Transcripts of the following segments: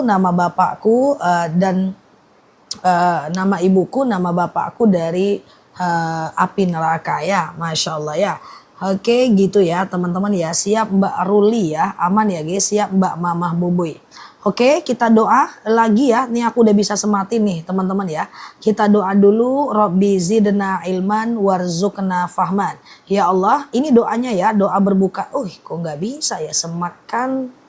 nama bapakku, dan nama ibuku, nama bapakku dari api neraka ya, Masya Allah ya. Oke gitu ya teman-teman ya, siap Mbak Ruli ya, aman ya guys, siap Mbak Mamah Bubuy. Oke kita doa lagi ya, nih aku udah bisa sematin nih teman-teman ya. Kita doa dulu, Robbi zidna ilman warzuqna fahman. Ya Allah, ini doanya ya, doa berbuka. Kok nggak bisa ya, sematkan.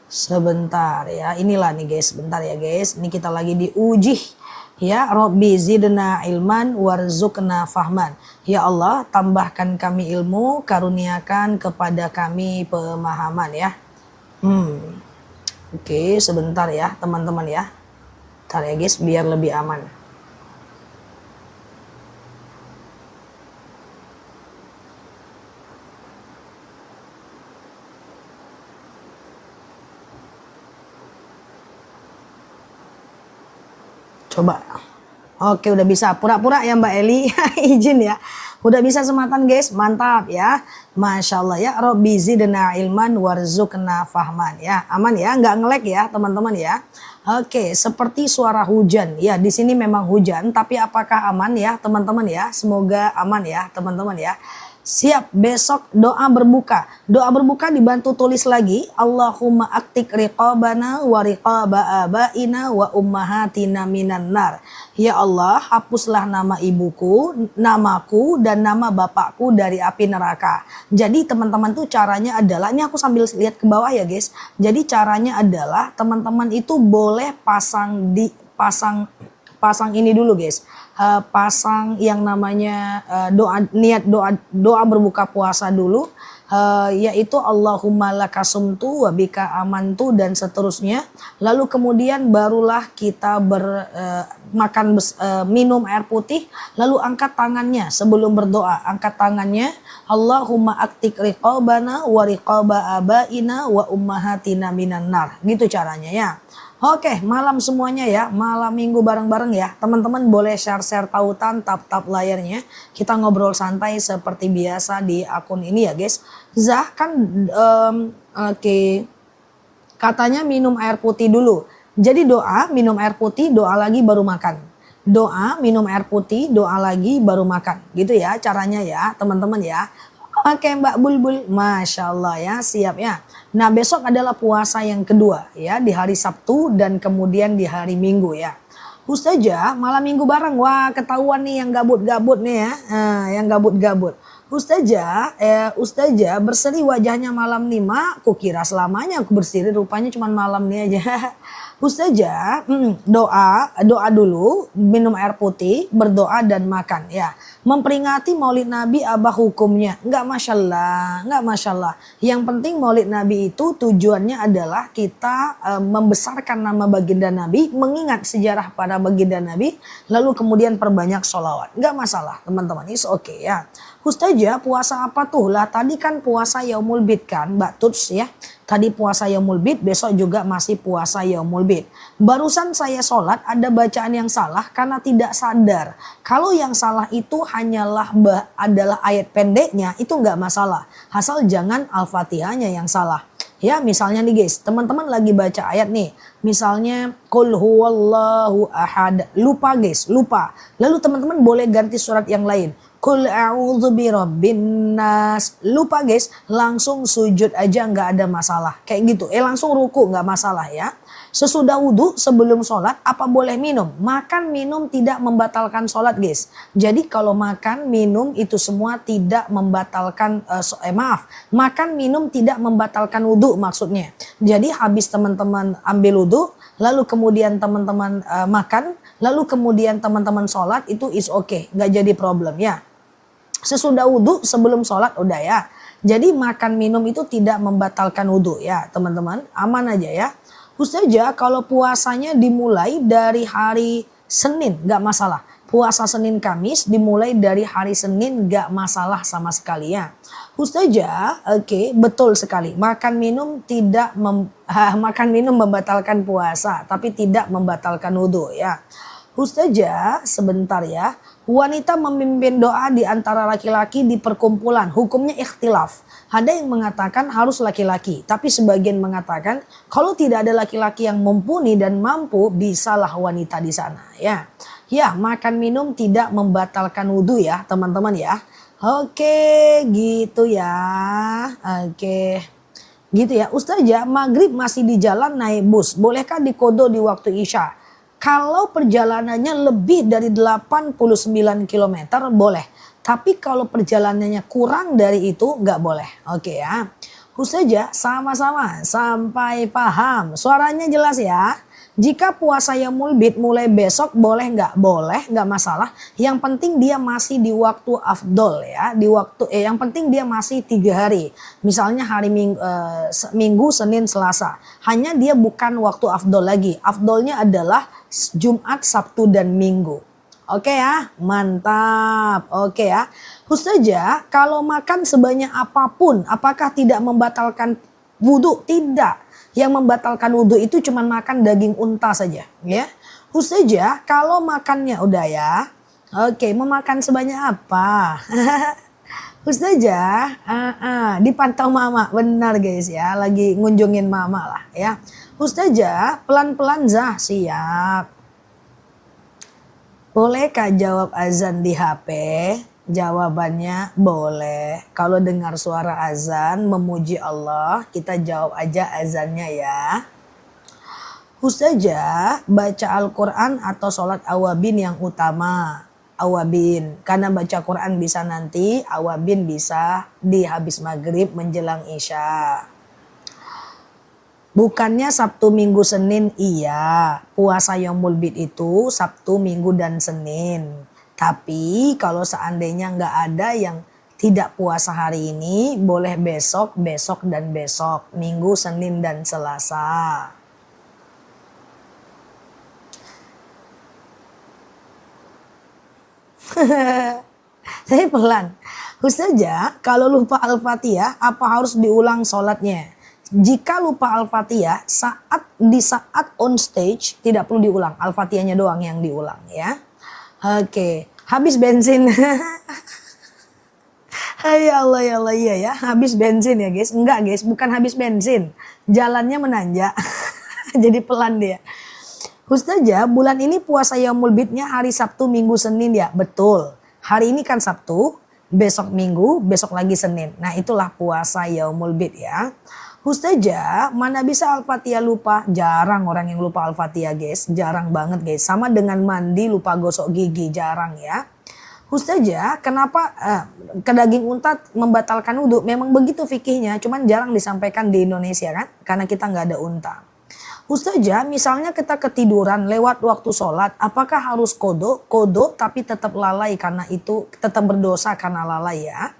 Sebentar ya, inilah nih guys, bentar ya guys, ini kita lagi diuji ya. Robbi zidna ilman warzuqna fahman. Ya Allah, tambahkan kami ilmu, karuniakan kepada kami pemahaman ya. Oke, sebentar ya teman-teman ya. Bentar ya guys, biar lebih aman. Coba. Oke udah bisa, pura-pura ya Mbak Eli. Izin ya. Udah bisa sematan guys, mantap ya. Masya Allah ya. Robbi zidna ilman warzuqna fahman ya. Aman ya, nggak ngelek ya teman-teman ya. Oke, seperti suara hujan ya. Di sini memang hujan, tapi apakah aman ya teman-teman ya? Semoga aman ya teman-teman ya. Siap, besok doa berbuka. Doa berbuka dibantu tulis lagi. Allahumma aktik riqabana wa riqaba abaina wa ummahatina minan nar. Ya Allah, hapuslah nama ibuku, namaku, dan nama bapakku dari api neraka. Jadi teman-teman tuh caranya adalah, ini aku sambil lihat ke bawah ya guys. Jadi caranya adalah teman-teman itu boleh pasang ini dulu guys. Pasang yang namanya niat doa berbuka puasa dulu, yaitu Allahumma lakasumtu wa bika amantu dan seterusnya. Lalu kemudian barulah kita minum air putih, lalu angkat tangannya sebelum berdoa. Angkat tangannya, Allahumma aktik riqabana wa riqaba abaina wa ummahatina minan nar. Gitu caranya ya. Oke, malam semuanya ya, malam minggu bareng-bareng ya. Teman-teman boleh share-share tautan, tap-tap layarnya. Kita ngobrol santai seperti biasa di akun ini ya guys. Zah kan oke. Katanya minum air putih dulu. Jadi doa, minum air putih, doa lagi baru makan. Doa, minum air putih, doa lagi baru makan. Gitu ya caranya ya teman-teman ya. Oke Mbak Bulbul, Masya Allah ya, siap ya. Nah besok adalah puasa yang kedua ya, di hari Sabtu dan kemudian di hari Minggu ya. Ustazah malam minggu bareng, wah ketahuan nih yang gabut-gabut nih ya, yang gabut-gabut. Ustazah berseri wajahnya malam 5, kukira selamanya aku berseri, rupanya cuma malam nih aja. Ustazah, doa dulu, minum air putih, berdoa dan makan ya. Memperingati Maulid Nabi apa hukumnya? Enggak masalah. Yang penting Maulid Nabi itu tujuannya adalah kita membesarkan nama baginda Nabi, mengingat sejarah para baginda Nabi, lalu kemudian perbanyak sholawat. Enggak masalah teman-teman, it's okay ya. Ustazah puasa apa tuh? Lah tadi kan puasa Yaumul Bid kan Mbak Tuts ya. Tadi puasa Yaumul Bid, besok juga masih puasa Yaumul Bid. Barusan saya sholat ada bacaan yang salah karena tidak sadar. Kalau yang salah itu adalah ayat pendeknya, itu nggak masalah. Asal jangan Al-Fatihahnya yang salah. Ya misalnya nih guys, teman-teman lagi baca ayat nih. Misalnya Qul huwallahu ahad. Lupa guys, lupa. Lalu teman-teman boleh ganti surat yang lain. Qul a'udzu birabbin nas. Lupa guys, langsung sujud aja nggak ada masalah. Kayak gitu. Langsung ruku nggak masalah ya. Sesudah wudhu sebelum sholat apa boleh minum? Makan minum tidak membatalkan sholat guys. Jadi kalau makan minum itu semua tidak membatalkan makan minum tidak membatalkan wudhu maksudnya. Jadi habis teman-teman ambil wudhu, lalu kemudian teman-teman makan, lalu kemudian teman-teman sholat, itu is okay, nggak jadi problem ya. Sesudah wudhu sebelum sholat udah ya. Jadi makan minum itu tidak membatalkan wudhu ya teman-teman, aman aja ya. Ustazah kalau puasanya dimulai dari hari Senin nggak masalah. Puasa Senin Kamis dimulai dari hari Senin nggak masalah sama sekali ya. Ustazah, oke, betul sekali. Makan minum makan minum membatalkan puasa, tapi tidak membatalkan wudhu ya. Ustazah, sebentar ya. Wanita memimpin doa di antara laki-laki di perkumpulan. Hukumnya ikhtilaf. Ada yang mengatakan harus laki-laki. Tapi sebagian mengatakan kalau tidak ada laki-laki yang mumpuni dan mampu, bisalah wanita di sana. Ya, ya, makan minum tidak membatalkan wudhu ya teman-teman ya. Oke, gitu ya. Oke. Gitu ya. Ustazah, maghrib masih di jalan naik bus. Bolehkah dikodo di waktu isya? Kalau perjalanannya lebih dari 89 km boleh. Tapi kalau perjalanannya kurang dari itu nggak boleh. Oke ya. Ustazah, sama-sama sampai paham. Suaranya jelas ya. Jika puasa Yaumul Bid mulai besok boleh nggak? Boleh, nggak masalah. Yang penting dia masih di waktu afdol ya. Di waktu yang penting dia masih 3 hari. Misalnya hari Minggu, Senin, Selasa. Hanya dia bukan waktu afdol lagi. Afdolnya adalah Jumat, Sabtu dan Minggu. Oke ya, mantap. Oke ya. Ustazah, kalau makan sebanyak apapun, apakah tidak membatalkan wudhu? Tidak. Yang membatalkan wudhu itu cuma makan daging unta saja, ya. Ustazah, kalau makannya udah ya. Oke, mau makan sebanyak apa? Ustazah, dipantau mama, benar guys ya, lagi ngunjungin mama lah ya. Ustazah, pelan-pelan Zah, siap. Bolehkah jawab azan di HP? Jawabannya boleh. Kalau dengar suara azan memuji Allah, kita jawab aja azannya ya. Ustazah, baca Al-Quran atau sholat awabin yang utama? Awabin, karena baca Quran bisa nanti, awabin bisa di habis maghrib menjelang isya. Bukannya Sabtu, Minggu, Senin, iya. Puasa Yaumul Bid itu Sabtu, Minggu, dan Senin. Tapi kalau seandainya nggak ada yang tidak puasa hari ini, boleh besok, besok, dan besok. Minggu, Senin, dan Selasa. Saya pelan. Ustazah, kalau lupa Al-Fatihah, apa harus diulang sholatnya? Jika lupa Al-Fatihah, di saat on stage, tidak perlu diulang. Al-Fatihahnya doang yang diulang ya. Oke, habis bensin. Ya Allah, ya Allah, iya ya, habis bensin ya guys. Enggak guys, bukan habis bensin. Jalannya menanjak. Jadi pelan dia. Ustazah, bulan ini puasa Yaumul Bidnya hari Sabtu, Minggu, Senin ya? Betul. Hari ini kan Sabtu, besok Minggu, besok lagi Senin. Nah itulah puasa Yaumul Bid ya. Ustazah, mana bisa Al-Fatihah lupa? Jarang orang yang lupa Al-Fatihah guys. Jarang banget guys. Sama dengan mandi lupa gosok gigi. Jarang ya. Ustazah, kenapa ke daging unta membatalkan wudhu? Memang begitu fikihnya. Cuman jarang disampaikan di Indonesia kan. Karena kita nggak ada unta. Ustazah, misalnya kita ketiduran lewat waktu sholat. Apakah harus kodo? Kodo tapi tetap lalai karena itu. Tetap berdosa karena lalai ya.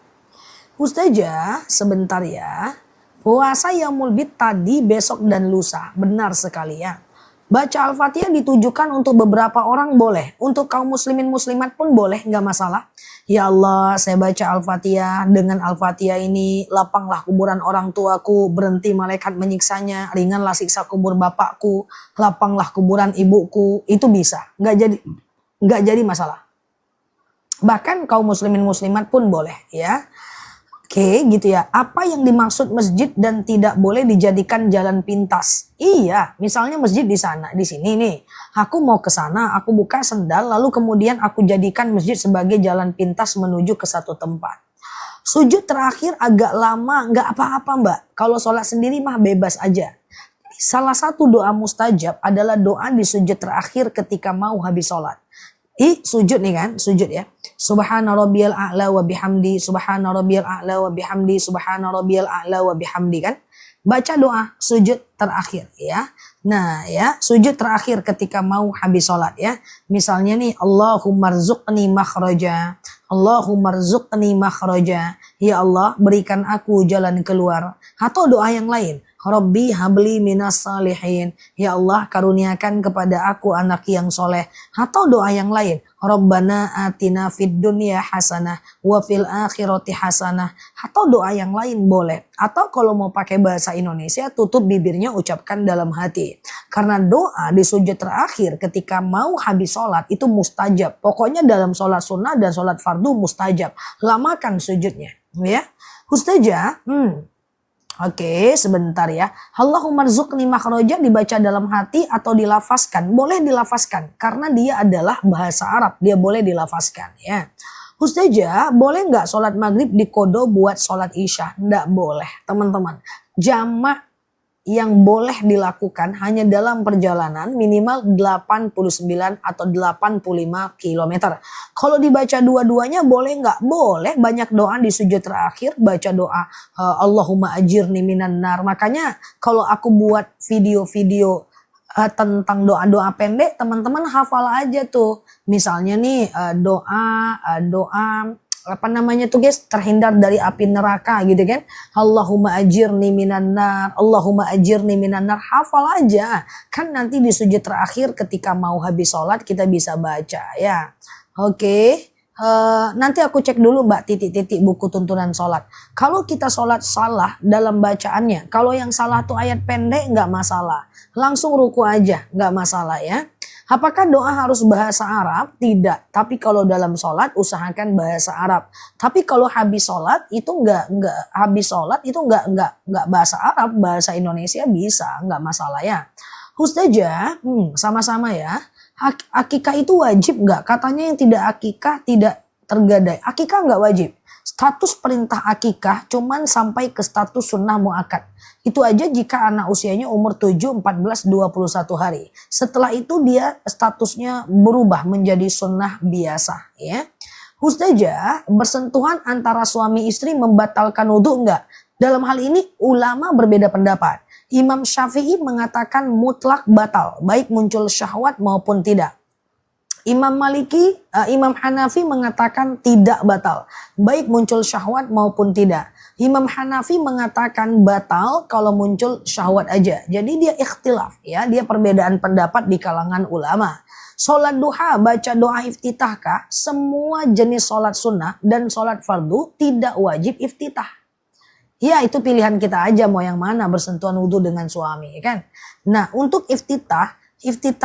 Ustazah, sebentar ya. Puasa Yaumul Bid tadi, besok, dan lusa. Benar sekali ya. Baca Al-Fatihah ditujukan untuk beberapa orang boleh. Untuk kaum muslimin muslimat pun boleh, nggak masalah. Ya Allah, saya baca Al-Fatihah. Dengan Al-Fatihah ini, lapanglah kuburan orang tuaku. Berhenti malaikat menyiksanya. Ringanlah siksa kubur bapakku. Lapanglah kuburan ibuku. Itu bisa. Nggak jadi masalah. Bahkan kaum muslimin muslimat pun boleh ya. Oke, gitu ya. Apa yang dimaksud masjid dan tidak boleh dijadikan jalan pintas? Iya, misalnya masjid di sana, di sini nih. Aku mau ke sana, aku buka sendal, lalu kemudian aku jadikan masjid sebagai jalan pintas menuju ke satu tempat. Sujud terakhir agak lama, nggak apa-apa mbak. Kalau sholat sendiri mah bebas aja. Salah satu doa mustajab adalah doa di sujud terakhir ketika mau habis sholat. Sujud nih kan, sujud ya. Subhana rabbiyal a'la wa bihamdi, subhana rabbiyal a'la wa bihamdi, subhana rabbiyal a'la wa bihamdi kan. Baca doa sujud terakhir ya. Nah ya, sujud terakhir ketika mau habis sholat ya. Misalnya nih, Allahumma rzuqni makhraja, Allahumma rzuqni makhraja. Ya Allah, berikan aku jalan keluar. Atau doa yang lain. Rabbi habli minas salihin. Ya Allah, karuniakan kepada aku anak yang soleh. Atau doa yang lain. Rabbana atina fid dunya hasanah wa fil akhirati hasanah. Atau doa yang lain boleh. Atau kalau mau pakai bahasa Indonesia, tutup bibirnya, ucapkan dalam hati. Karena doa di sujud terakhir ketika mau habis sholat itu mustajab. Pokoknya dalam sholat sunnah dan sholat fardu mustajab. Lamakan sujudnya. Ya, Ustazah, Oke, sebentar ya. Allahumma rzuqni makhraja dibaca dalam hati atau dilafazkan. Boleh dilafazkan karena dia adalah bahasa Arab. Dia boleh dilafazkan ya. Ustazah, boleh nggak sholat maghrib dikodo buat sholat isya? Nggak boleh, teman-teman. Jamak yang boleh dilakukan hanya dalam perjalanan minimal 89 atau 85 km. Kalau dibaca dua-duanya boleh nggak? Boleh, banyak doa di sujud terakhir, baca doa Allahumma ajirni minan nar. Makanya kalau aku buat video-video tentang doa-doa pendek, teman-teman hafal aja tuh. Misalnya nih doa apa namanya tuh guys, terhindar dari api neraka gitu kan. Allahumma ajirni minan nar, Allahumma ajirni minan nar, hafal aja. Kan nanti di sujud terakhir ketika mau habis sholat kita bisa baca ya. Oke. Nanti aku cek dulu Mbak titik-titik buku tuntunan sholat. Kalau kita sholat salah dalam bacaannya, kalau yang salah tuh ayat pendek nggak masalah. Langsung ruku aja, nggak masalah ya. Apakah doa harus bahasa Arab? Tidak. Tapi kalau dalam sholat usahakan bahasa Arab. Tapi kalau habis sholat itu nggak bahasa Arab, bahasa Indonesia bisa, nggak masalah ya. Ustazah, sama-sama ya. Akikah itu wajib nggak? Katanya yang tidak akikah tidak tergadai. Akikah nggak wajib. Status perintah akikah cuman sampai ke status sunnah muakkad. Itu aja jika anak usianya umur 7, 14, 21 hari. Setelah itu dia statusnya berubah menjadi sunnah biasa ya. Ustazah, bersentuhan antara suami istri membatalkan wudhu enggak? Dalam hal ini ulama berbeda pendapat. Imam Syafi'i mengatakan mutlak batal, baik muncul syahwat maupun tidak. Imam Hanafi mengatakan tidak batal, baik muncul syahwat maupun tidak. Imam Hanafi mengatakan batal kalau muncul syahwat aja. Jadi dia ikhtilaf ya, dia perbedaan pendapat di kalangan ulama. Sholat duha baca doa iftitah kah? Semua jenis sholat sunnah dan sholat fardu tidak wajib iftitah. Ya itu pilihan kita aja mau yang mana, bersentuhan wudhu dengan suami kan. Nah untuk iftitah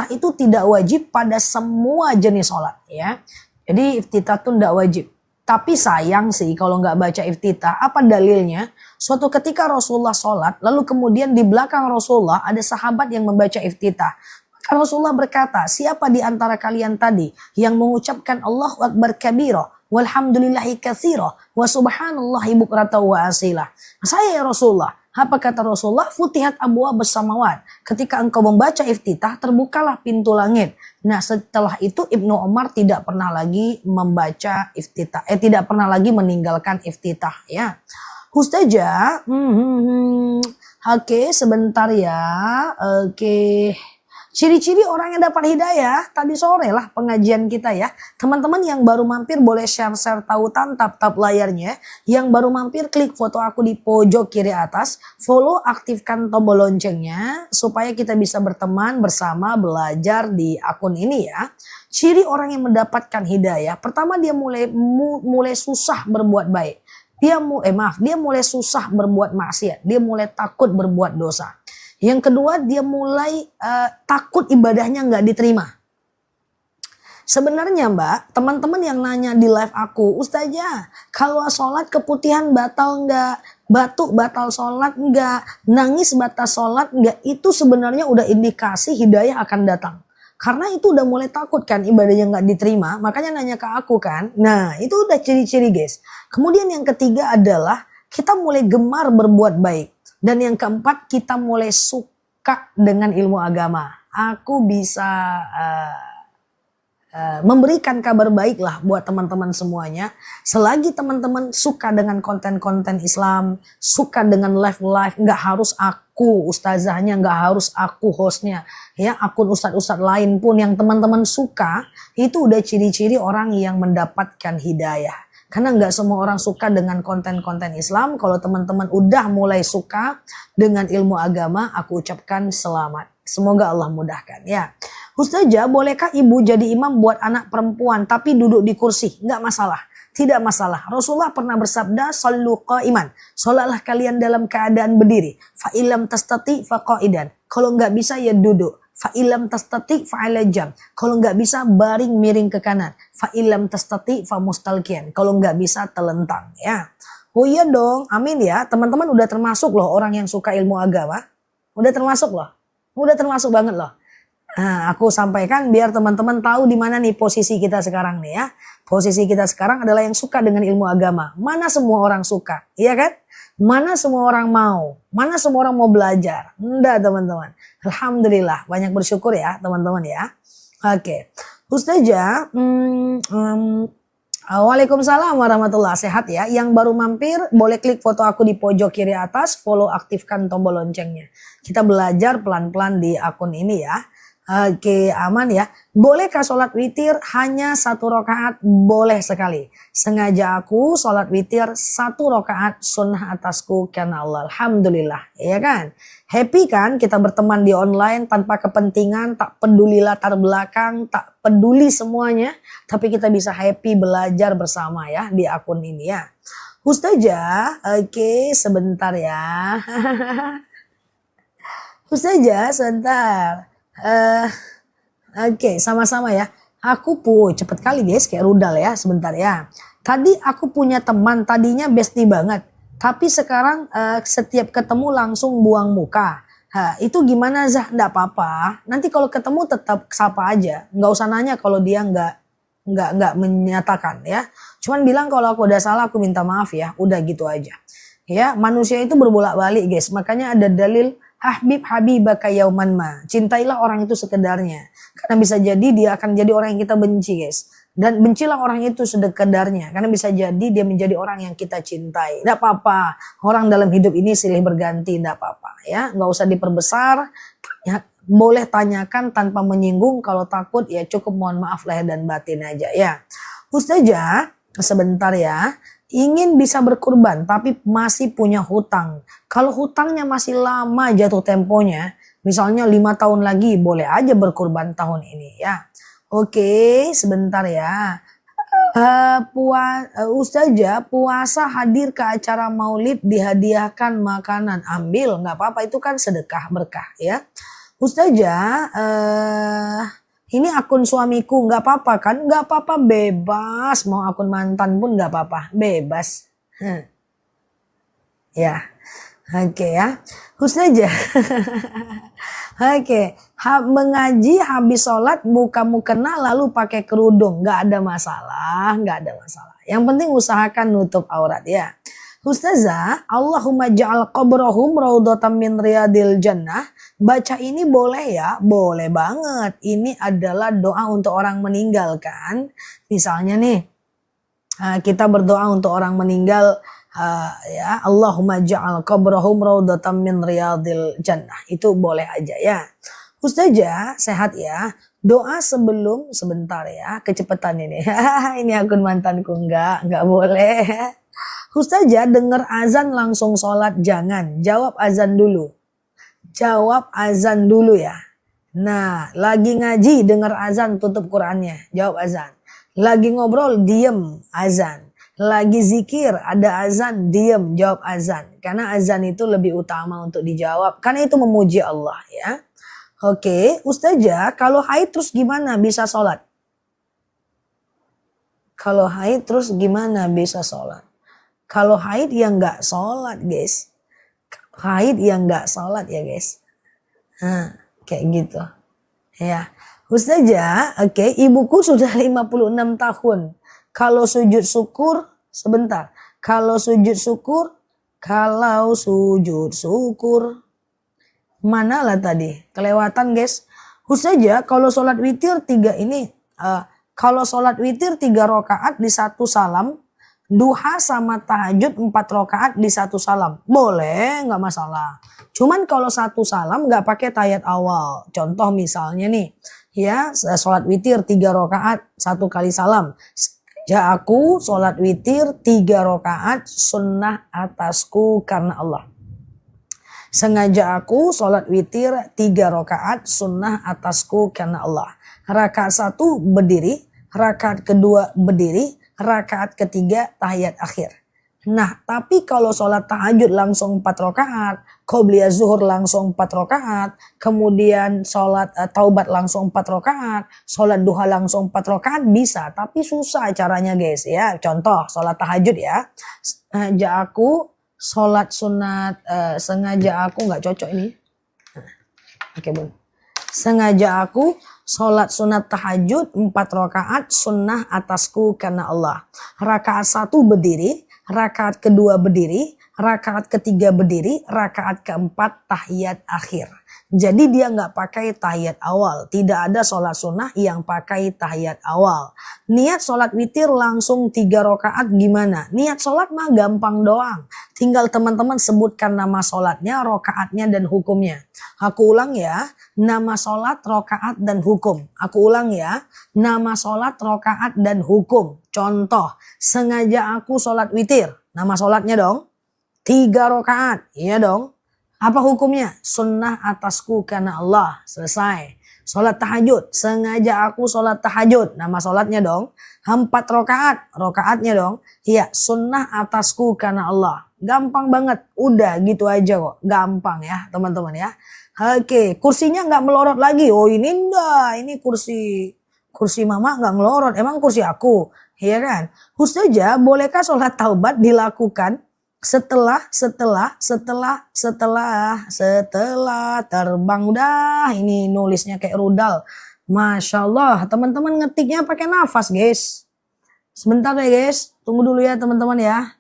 itu tidak wajib pada semua jenis sholat ya. Jadi iftitah itu tidak wajib. Tapi sayang sih kalau nggak baca iftitah. Apa dalilnya? Suatu ketika Rasulullah sholat, lalu kemudian di belakang Rasulullah ada sahabat yang membaca iftitah. Maka Rasulullah berkata, siapa di antara kalian tadi yang mengucapkan Allahu Akbar kabira, walhamdulillahi katsira, wa subhanallahi bukrata wa asila. Saya ya Rasulullah. Apa kata Rasulullah? Futihat abwaabus samawat. Ketika engkau membaca iftitah, terbukalah pintu langit. Nah setelah itu Ibnu Umar tidak pernah lagi membaca iftitah. Tidak pernah lagi meninggalkan iftitah ya. Ustazah, oke sebentar ya. Oke. Ciri-ciri orang yang dapat hidayah, tadi sore lah pengajian kita ya. Teman-teman yang baru mampir boleh share-share tautan, tap-tap layarnya. Yang baru mampir klik foto aku di pojok kiri atas. Follow, aktifkan tombol loncengnya. Supaya kita bisa berteman bersama belajar di akun ini ya. Ciri orang yang mendapatkan hidayah. Pertama dia mulai susah berbuat baik. Dia mulai susah berbuat maksiat. Dia mulai takut berbuat dosa. Yang kedua dia mulai takut ibadahnya nggak diterima. Sebenarnya Mbak, teman-teman yang nanya di live aku, Ustazah, kalau sholat keputihan batal nggak? Batuk batal sholat nggak? Nangis batal sholat nggak? Itu sebenarnya udah indikasi hidayah akan datang. Karena itu udah mulai takut kan ibadahnya nggak diterima, makanya nanya ke aku kan. Nah itu udah ciri-ciri guys. Kemudian yang ketiga adalah kita mulai gemar berbuat baik. Dan yang keempat, kita mulai suka dengan ilmu agama. Aku bisa memberikan kabar baik lah buat teman-teman semuanya. Selagi teman-teman suka dengan konten-konten Islam, suka dengan live-live, nggak harus aku ustazahnya, nggak harus aku hostnya. Ya, akun ustadz-ustadz lain pun yang teman-teman suka, itu udah ciri-ciri orang yang mendapatkan hidayah. Karena nggak semua orang suka dengan konten-konten Islam. Kalau teman-teman udah mulai suka dengan ilmu agama, aku ucapkan selamat. Semoga Allah mudahkan ya. Ustazah, bolehkah ibu jadi imam buat anak perempuan tapi duduk di kursi? Nggak masalah. Tidak masalah. Rasulullah pernah bersabda, "Shallu qa'iman." Salatlah kalian dalam keadaan berdiri. Fa illam tastati fa qa'idan. Kalau nggak bisa ya duduk. Fa illam tastati fa 'ala jam. Kalau nggak bisa baring miring ke kanan. Fa illam tastati fa mustalqiyan. Kalau nggak bisa telentang ya. Oh iya dong, amin ya. Teman-teman udah termasuk loh orang yang suka ilmu agama. Udah termasuk loh. Udah termasuk banget loh. Nah, aku sampaikan biar teman-teman tahu di mana nih posisi kita sekarang nih ya. Posisi kita sekarang adalah yang suka dengan ilmu agama. Mana semua orang suka, iya kan? Mana semua orang mau? Mana semua orang mau belajar? Enggak teman-teman. Alhamdulillah, banyak bersyukur ya teman-teman ya. Oke, Ustazah, Waalaikumsalam warahmatullahi sehat ya. Yang baru mampir boleh klik foto aku di pojok kiri atas, follow, aktifkan tombol loncengnya. Kita belajar pelan-pelan di akun ini ya. Oke, aman ya. Bolehkah sholat witir hanya 1 rakaat? Boleh sekali. Sengaja aku sholat witir 1 rakaat sunnah atasku karena Allah. Alhamdulillah, ya kan? Happy kan kita berteman di online tanpa kepentingan, tak peduli latar belakang, tak peduli semuanya. Tapi kita bisa happy belajar bersama ya di akun ini ya. Ustazah, oke sebentar ya. Ustazah, sebentar. Oke, sama-sama ya. Aku cepet kali guys, kayak rudal ya, sebentar ya. Tadi aku punya teman, tadinya bestie banget. Tapi sekarang setiap ketemu langsung buang muka. Itu gimana Zah? Nggak apa-apa. Nanti kalau ketemu tetap sapa aja. Nggak usah nanya kalau dia nggak menyatakan ya. Cuman bilang kalau aku udah salah aku minta maaf ya. Udah gitu aja. Ya, manusia itu berbolak-balik guys. Makanya ada dalil Habib habibaka yauman ma. Cintailah orang itu sekedarnya. Karena bisa jadi dia akan jadi orang yang kita benci guys. Dan bencilah orang itu sekedarnya. Karena bisa jadi dia menjadi orang yang kita cintai. Tidak apa-apa. Orang dalam hidup ini silih berganti. Tidak apa-apa ya. Nggak usah diperbesar. Ya, boleh tanyakan tanpa menyinggung. Kalau takut ya cukup mohon maaf lahir dan batin aja ya. Ustazah, sebentar ya. Ingin bisa berkurban tapi masih punya hutang. Kalau hutangnya masih lama jatuh temponya, misalnya 5 tahun lagi boleh aja berkurban tahun ini ya. Oke, sebentar ya. Ustazah, puasa hadir ke acara maulid dihadiahkan makanan. Ambil, nggak apa-apa, itu kan sedekah berkah ya. Ustazah, ini akun suamiku, nggak apa-apa kan? Nggak apa-apa, bebas. Mau akun mantan pun nggak apa-apa, bebas. Ya, oke ya. Ustazah, oke. Mengaji habis sholat buka mukena lalu pakai kerudung, nggak ada masalah, nggak ada masalah. Yang penting usahakan nutup aurat ya. Ustazah, Allahumma ja'al qabrahum raudhatan min riyadil jannah. Baca ini boleh ya? Boleh banget. Ini adalah doa untuk orang meninggal kan. Misalnya nih, kita berdoa untuk orang meninggal. Ya, Allahumma ja'al qabrahum raudhatan min riyadil jannah. Itu boleh aja ya. Ustazah, sehat ya. Doa sebelum, sebentar ya, kecepatan ini. Ini akun mantanku, enggak boleh. Ustazah, dengar azan langsung sholat, jangan. Jawab azan dulu. Jawab azan dulu ya. Nah, lagi ngaji dengar azan, tutup Qurannya. Jawab azan. Lagi ngobrol, diem, azan. Lagi zikir, ada azan, diem, jawab azan. Karena azan itu lebih utama untuk dijawab. Karena itu memuji Allah ya. Oke, Ustazah, kalau haid terus gimana bisa sholat? Kalau haid terus gimana bisa sholat? Kalau haid ya nggak sholat guys. Haid ya nggak sholat ya guys. Kayak gitu. Ya. Ustazah, oke, ibuku sudah 56 tahun. Kalau sujud syukur, sebentar. Kalau sujud syukur, manalah tadi? Kelewatan guys. Ustazah, kalau sholat witir 3 ini, kalau sholat witir 3 rakaat di 1 salam, duha sama tahajud 4 rakaat di 1 salam. Boleh, nggak masalah. Cuman kalau 1 salam nggak pakai tahiyat awal. Contoh misalnya nih, ya sholat witir 3 rakaat 1 kali salam. Aku sholat witir 3 rakaat sunnah atasku karena Allah. Sengaja aku sholat witir 3 rakaat sunnah atasku karena Allah. Rakaat 1 berdiri, rakaat kedua berdiri, rakaat ketiga tahiyat akhir. Nah, tapi kalau sholat tahajud langsung 4 rakaat, qobliyah zuhur langsung 4 rakaat, kemudian sholat taubat langsung 4 rakaat, sholat duha langsung 4 rakaat bisa, tapi susah caranya guys ya. Contoh sholat tahajud ya. Sengaja aku sholat sunat, sengaja aku nggak cocok ini. Oke, Bun. Sengaja aku sholat sunat tahajud 4 rakaat sunnah atasku karena Allah. Rakaat 1 berdiri, rakaat kedua berdiri, rakaat ketiga berdiri, rakaat keempat tahiyat akhir. Jadi dia nggak pakai tahiyat awal. Tidak ada sholat sunnah yang pakai tahiyat awal. Niat sholat witir langsung 3 rakaat gimana? Niat sholat mah gampang doang. Tinggal teman-teman sebutkan nama sholatnya, rakaatnya, dan hukumnya. Aku ulang ya, nama sholat, rakaat, dan hukum. Aku ulang ya, nama sholat, rakaat, dan hukum. Contoh, sengaja aku sholat witir. Nama sholatnya dong. 3 rakaat. Iya dong. Apa hukumnya? Sunnah atasku karena Allah. Selesai. Sholat tahajud. Sengaja aku sholat tahajud. Nama sholatnya dong. 4 rakaat. Rakaatnya dong. Iya. Sunnah atasku karena Allah. Gampang banget. Udah gitu aja kok. Gampang ya teman-teman ya. Oke. Kursinya nggak melorot lagi. Oh ini enggak. Ini kursi mama nggak melorot. Emang kursi aku. Iya kan? Ustazah, bolehkah sholat taubat dilakukan setelah terbang? Udah ini nulisnya kayak rudal. Masya Allah, teman-teman ngetiknya pakai nafas guys. Sebentar ya guys, tunggu dulu ya teman-teman ya.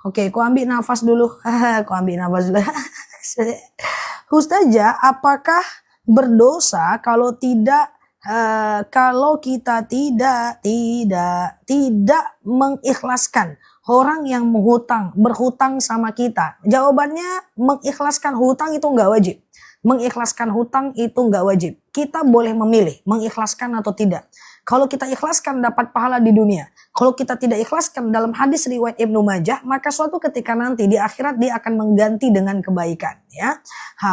Oke, ku ambil nafas dulu. Ku ambil nafas dulu. Ustazah, apakah berdosa kalau kita tidak mengikhlaskan orang yang berhutang sama kita? Jawabannya mengikhlaskan hutang itu nggak wajib. Mengikhlaskan hutang itu nggak wajib. Kita boleh memilih mengikhlaskan atau tidak. Kalau kita ikhlaskan dapat pahala di dunia. Kalau kita tidak ikhlaskan dalam hadis riwayat Ibnu Majah, maka suatu ketika nanti di akhirat dia akan mengganti dengan kebaikan. Ya,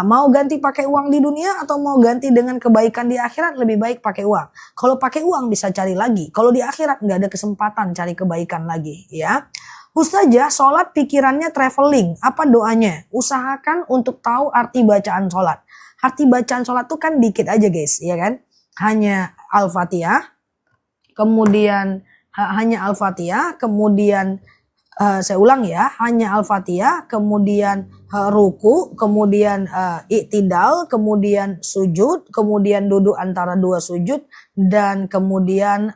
mau ganti pakai uang di dunia atau mau ganti dengan kebaikan di akhirat, lebih baik pakai uang. Kalau pakai uang bisa cari lagi. Kalau di akhirat nggak ada kesempatan cari kebaikan lagi. Ya. Ustazah, sholat pikirannya traveling. Apa doanya? Usahakan untuk tahu arti bacaan sholat. Arti bacaan sholat tuh kan dikit aja guys, ya kan? Hanya Al-Fatihah, kemudian hanya Al-Fatihah, kemudian saya ulang ya, hanya Al-Fatihah, kemudian ruku, kemudian i'tidal, kemudian sujud, kemudian duduk antara 2 sujud, dan kemudian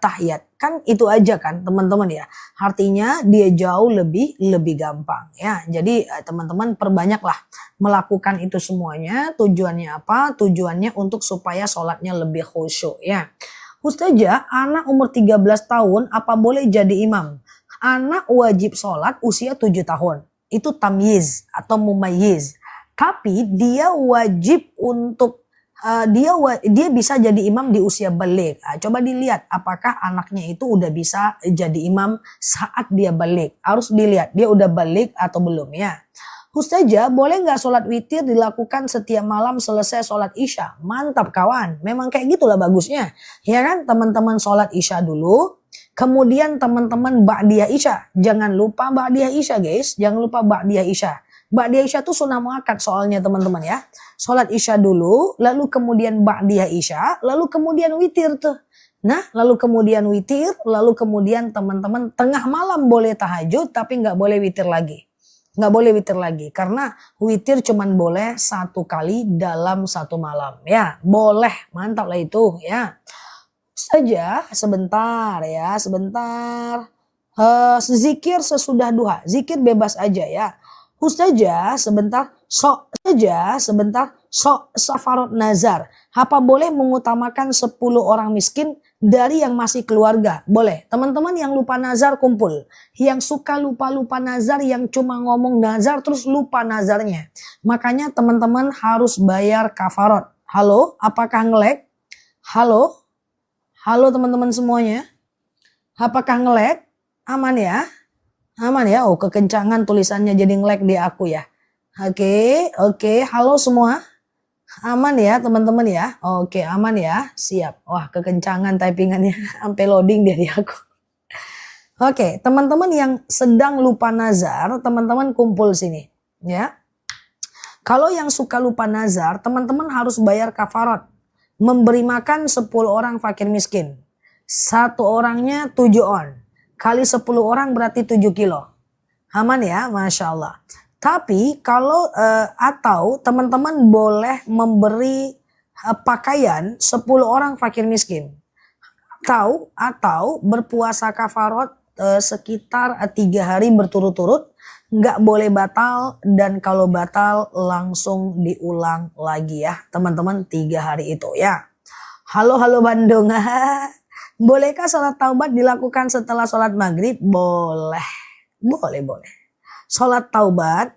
tahiyat. Kan itu aja kan teman-teman ya. Artinya dia jauh lebih gampang ya. Jadi teman-teman perbanyaklah melakukan itu semuanya. Tujuannya apa? Tujuannya untuk supaya sholatnya lebih khusyuk ya. Ustazah, anak umur 13 tahun apa boleh jadi imam? Anak wajib sholat usia 7 tahun. Itu tamyiz atau mumayyiz. Tapi dia wajib untuk dia bisa jadi imam di usia baligh. Coba dilihat apakah anaknya itu udah bisa jadi imam saat dia baligh. Harus dilihat dia udah baligh atau belum ya. Ustazah, boleh nggak sholat witir dilakukan setiap malam selesai sholat isya? Mantap kawan, memang kayak gitulah bagusnya. Ya kan, teman-teman sholat isya dulu, kemudian teman-teman ba'diyah isya. Jangan lupa ba'diyah isya guys, jangan lupa ba'diyah isya. Ba'diyah isya itu sunnah muakkad soalnya teman-teman ya. Sholat isya dulu, lalu kemudian ba'diyah isya, lalu kemudian witir tuh. Nah, lalu kemudian witir, lalu kemudian teman-teman tengah malam boleh tahajud, tapi nggak boleh witir lagi. Nggak boleh witir lagi karena witir cuman boleh 1 kali dalam 1 malam ya. Boleh, mantap lah itu ya. Saja sebentar ya, sebentar. Zikir sesudah duha, zikir bebas aja ya. Ustazah sebentar, safarot nazar. Apa boleh mengutamakan 10 orang miskin dari yang masih keluarga? Boleh. Teman-teman yang lupa nazar kumpul. Yang suka lupa-lupa nazar, yang cuma ngomong nazar terus lupa nazarnya. Makanya teman-teman harus bayar kafarot. Halo, apakah nge-lag? Halo? Halo teman-teman semuanya? Apakah nge-lag? Aman ya? Aman ya? Oh, kekencangan tulisannya jadi nge-lag di aku ya. Oke. Halo semua. Aman ya teman-teman ya? Oke, aman ya? Siap. Wah, kekencangan typingannya sampai loading dia di aku. Oke, teman-teman yang sedang lupa nazar, teman-teman kumpul sini ya. Kalau yang suka lupa nazar, teman-teman harus bayar kafarat. Memberi makan 10 orang fakir miskin. Satu orangnya 7 on. Kali 10 orang berarti 7 kilo. Aman ya, Masya Allah. Tapi kalau atau teman-teman boleh memberi pakaian 10 orang fakir miskin. Atau berpuasa kafarat sekitar 3 hari berturut-turut. Nggak boleh batal, dan kalau batal langsung diulang lagi ya teman-teman 3 hari itu ya. Halo Bandung. Bolehkah sholat taubat dilakukan setelah sholat maghrib? Boleh. Sholat taubat,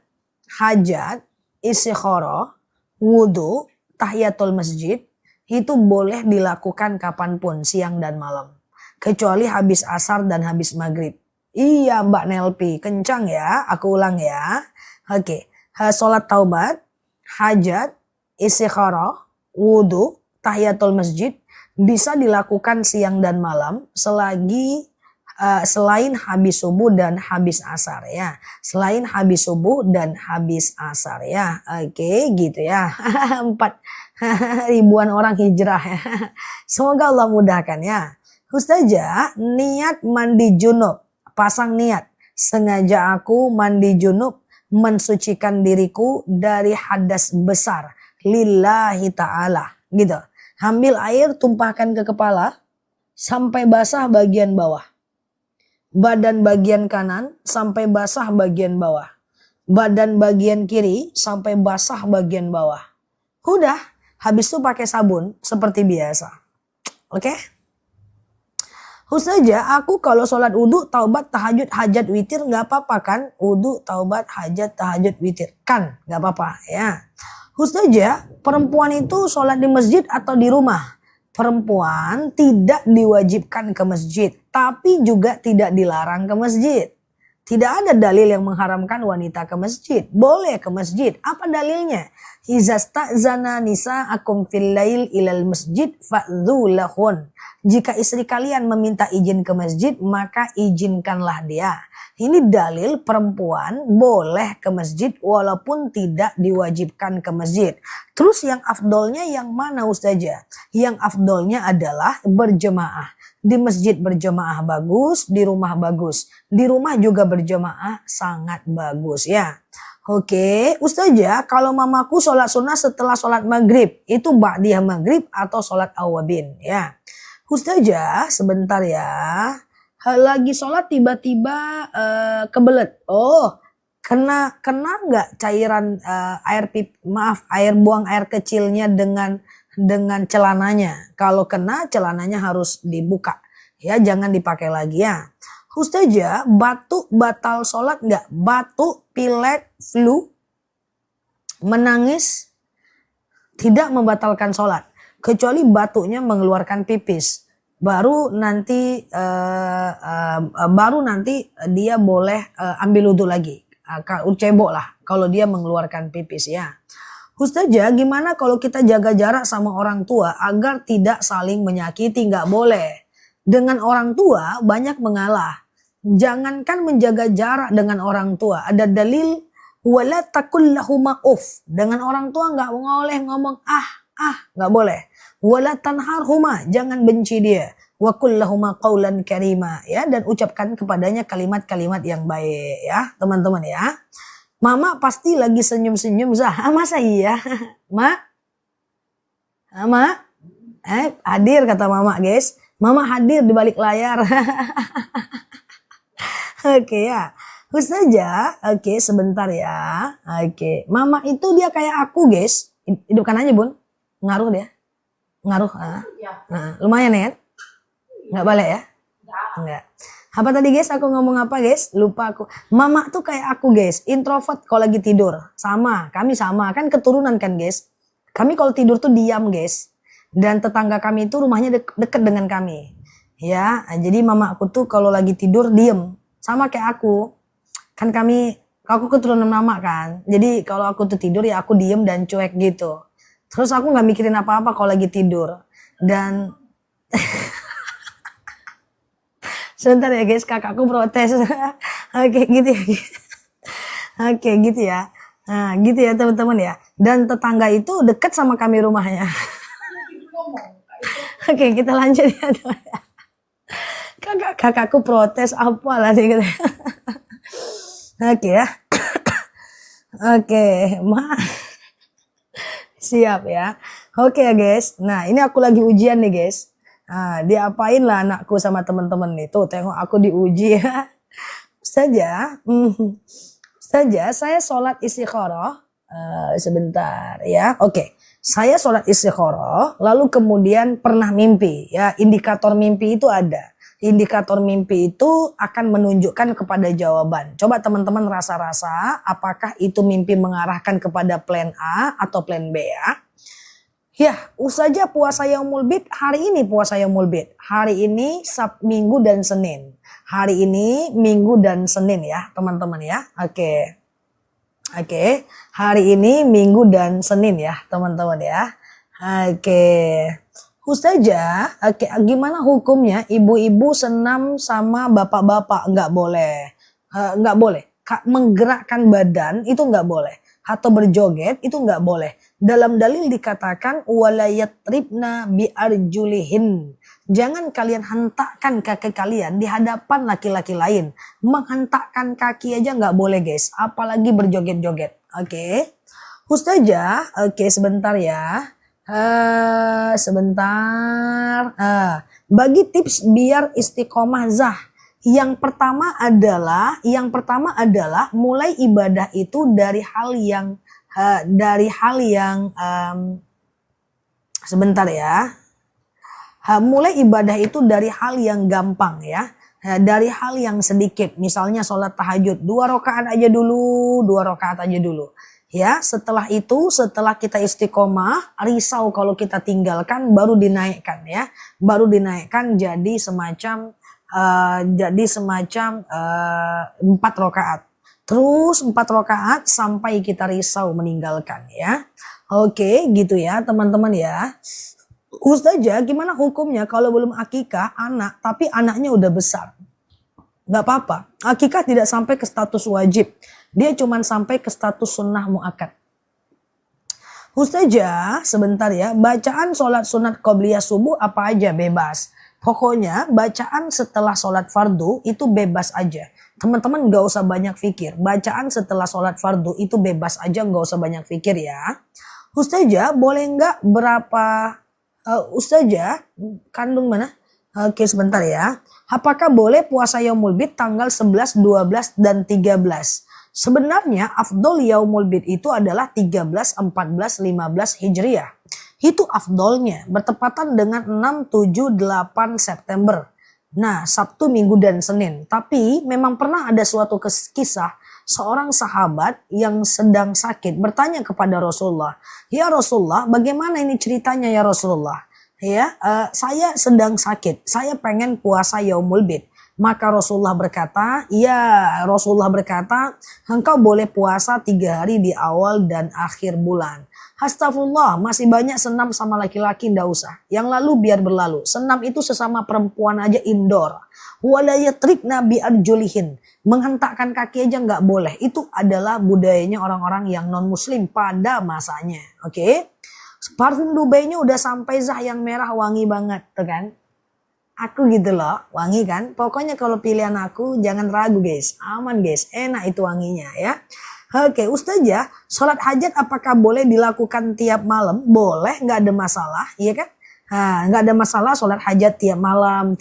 hajat, istikharah, wudhu, tahiyatul masjid itu boleh dilakukan kapanpun, siang dan malam. Kecuali habis asar dan habis maghrib. Iya Mbak Nelpi, kencang ya, aku ulang ya. Oke, sholat taubat, hajat, istikharah, wudhu, tahiyatul masjid bisa dilakukan siang dan malam selagi selain habis subuh dan habis asar ya. Selain habis subuh dan habis asar ya. Oke, gitu ya. 4 ribuan orang hijrah ya. Semoga Allah mudahkan ya. Ustazah, niat mandi junub. Pasang niat. Sengaja aku mandi junub mensucikan diriku dari hadas besar. Lillahi ta'ala. Gitu. Ambil air, tumpahkan ke kepala sampai basah bagian bawah. Badan bagian kanan sampai basah bagian bawah. Badan bagian kiri sampai basah bagian bawah. Udah, habis itu pakai sabun seperti biasa. Oke? Ustazah, aku kalau sholat wudhu, taubat, tahajud, hajat, witir nggak apa-apa kan? Wudhu, taubat, hajat, tahajud, witir kan? Nggak apa-apa ya. Ustazah, perempuan itu sholat di masjid atau di rumah? Perempuan tidak diwajibkan ke masjid, tapi juga tidak dilarang ke masjid. Tidak ada dalil yang mengharamkan wanita ke masjid. Boleh ke masjid. Apa dalilnya? Iza sta'zana nisa'akum fil lail ilal masjid fa'dhu lahun. Jika istri kalian meminta izin ke masjid, maka izinkanlah dia. Ini dalil perempuan boleh ke masjid walaupun tidak diwajibkan ke masjid. Terus yang afdolnya yang mana Ustazah? Yang afdolnya adalah berjemaah. Di masjid berjemaah bagus, di rumah bagus. Di rumah juga berjemaah sangat bagus ya. Oke, Ustazah, kalau mamaku sholat sunnah setelah sholat maghrib, itu ba'diyah maghrib atau sholat awabin ya. Ustazah, sebentar ya. Lagi sholat tiba-tiba kebelet. Oh, kena nggak cairan air buang air kecilnya dengan celananya. Kalau kena, celananya harus dibuka ya, jangan dipakai lagi ya. Ustazah, batuk batal sholat nggak? Batuk, pilek, flu, menangis tidak membatalkan sholat, kecuali batuknya mengeluarkan pipis. Baru nanti dia boleh ambil wudhu lagi. Cebok lah kalau dia mengeluarkan pipis ya. Ustazah, gimana kalau kita jaga jarak sama orang tua agar tidak saling menyakiti? Nggak boleh. Dengan orang tua banyak mengalah. Jangankan menjaga jarak dengan orang tua. Ada dalil wala takul lahuma uff. Dengan orang tua nggak boleh ngomong nggak boleh. Wala tanharhuma, jangan benci dia. Wa kullahuma qaulan karima ya, dan ucapkan kepadanya kalimat-kalimat yang baik ya, teman-teman ya. Mama pasti lagi senyum-senyum masa iya? Mak? Hadir kata mama, guys. Mama hadir di balik layar. Oke ya. Ustazah, oke sebentar ya. Oke, mama itu dia kayak aku, guys. Hidupkan aja, Bun. Ngaruh dia. Ngaruh. Nah, lumayan ya. Nggak balik ya? Enggak. Apa tadi guys? Aku ngomong apa guys? Lupa aku. Mama tuh kayak aku guys. Introvert kalau lagi tidur. Sama. Kami sama. Kan keturunan kan guys. Kami kalau tidur tuh diam guys. Dan tetangga kami itu rumahnya deket dengan kami. Ya, jadi mama aku tuh kalau lagi tidur diem. Sama kayak aku. Kan aku keturunan mama kan. Jadi kalau aku tuh tidur ya aku diem dan cuek gitu. Terus aku nggak mikirin apa-apa kalau lagi tidur. Dan sebentar ya guys, kakakku protes. Oke gitu ya. Oke gitu ya. Nah gitu ya teman-teman ya. Dan tetangga itu deket sama kami rumahnya. Oke kita lanjut ya teman. Kakakku protes apa lah nih gitu. Oke ya. Oke, siap ya. Oke ya guys. Nah ini aku lagi ujian nih guys. Nah, diapain lah anakku sama teman-teman itu. Tengok aku diuji ya. Saja saya sholat istikharah. Sebentar ya. Oke. Saya sholat istikharah. Lalu kemudian pernah mimpi. Ya, indikator mimpi itu ada. Indikator mimpi itu akan menunjukkan kepada jawaban. Coba teman-teman rasa-rasa apakah itu mimpi mengarahkan kepada plan A atau plan B ya. Ya, saja puasa Yaumul Bid, hari ini puasa Yaumul Bid. Hari ini Minggu dan Senin. Hari ini Minggu dan Senin ya teman-teman ya. Oke. Hari ini Minggu dan Senin ya teman-teman ya. Oke. Ustazah, gimana hukumnya ibu-ibu senam sama bapak-bapak? Nggak boleh. Nggak boleh. Menggerakkan badan itu nggak boleh. Atau berjoget itu nggak boleh. Dalam dalil dikatakan walayatribna biarjulihin. Jangan kalian hentakkan kaki kalian di hadapan laki-laki lain. Menghentakkan kaki aja nggak boleh guys. Apalagi berjoget-joget. Oke. Ustazah, sebentar ya. Sebentar. Bagi tips biar istiqomah zah. Yang pertama adalah mulai ibadah itu dari hal yang sebentar ya. Mulai ibadah itu dari hal yang gampang ya. Dari hal yang sedikit. Misalnya sholat tahajud 2 rakaat aja dulu. Ya, setelah itu, setelah kita istiqomah, risau kalau kita tinggalkan, baru dinaikkan ya. Baru dinaikkan jadi semacam 4 rakaat. Terus 4 rakaat sampai kita risau meninggalkan ya. Oke, gitu ya teman-teman ya. Ustazah, gimana hukumnya kalau belum akikah anak, tapi anaknya udah besar? Gak apa-apa. Akikah tidak sampai ke status wajib. Dia cuma sampai ke status sunnah muakkad. Ustazah, sebentar ya. Bacaan sholat sunat qobliyah subuh apa aja bebas. Pokoknya bacaan setelah sholat fardu itu bebas aja. Teman-teman gak usah banyak pikir. Bacaan setelah sholat fardu itu bebas aja, gak usah banyak pikir ya. Ustazah, boleh nggak berapa... Ustazah, kandung mana? Oke, sebentar ya. Apakah boleh puasa Yaumul Bid tanggal 11, 12, dan 13? Sebenarnya afdol Yaumul Bid itu adalah 13, 14, 15 Hijriah. Itu afdolnya bertepatan dengan 6, 7, 8 September. Nah, Sabtu, Minggu, dan Senin. Tapi memang pernah ada suatu kisah seorang sahabat yang sedang sakit bertanya kepada Rasulullah. Ya Rasulullah, bagaimana ini ceritanya ya Rasulullah? Ya, saya sedang sakit. Saya pengen puasa Yaumul Bid. Maka Rasulullah berkata, engkau boleh puasa 3 hari di awal dan akhir bulan. Astagfirullah, masih banyak senam sama laki-laki, ndak usah. Yang lalu biar berlalu. Senam itu sesama perempuan aja indoor. Walayatribna biarjulihin. Menghentakkan kaki aja nggak boleh. Itu adalah budayanya orang-orang yang non muslim pada masanya. Oke? Parfum Dubai-nya udah sampai zah yang merah wangi banget, tuh kan? Aku gitu loh, wangi kan? Pokoknya kalau pilihan aku jangan ragu guys, aman guys, enak itu wanginya ya. Oke, Ustazah, sholat hajat apakah boleh dilakukan tiap malam? Boleh, nggak ada masalah, iya kan? Nah, nggak ada masalah sholat hajat tiap malam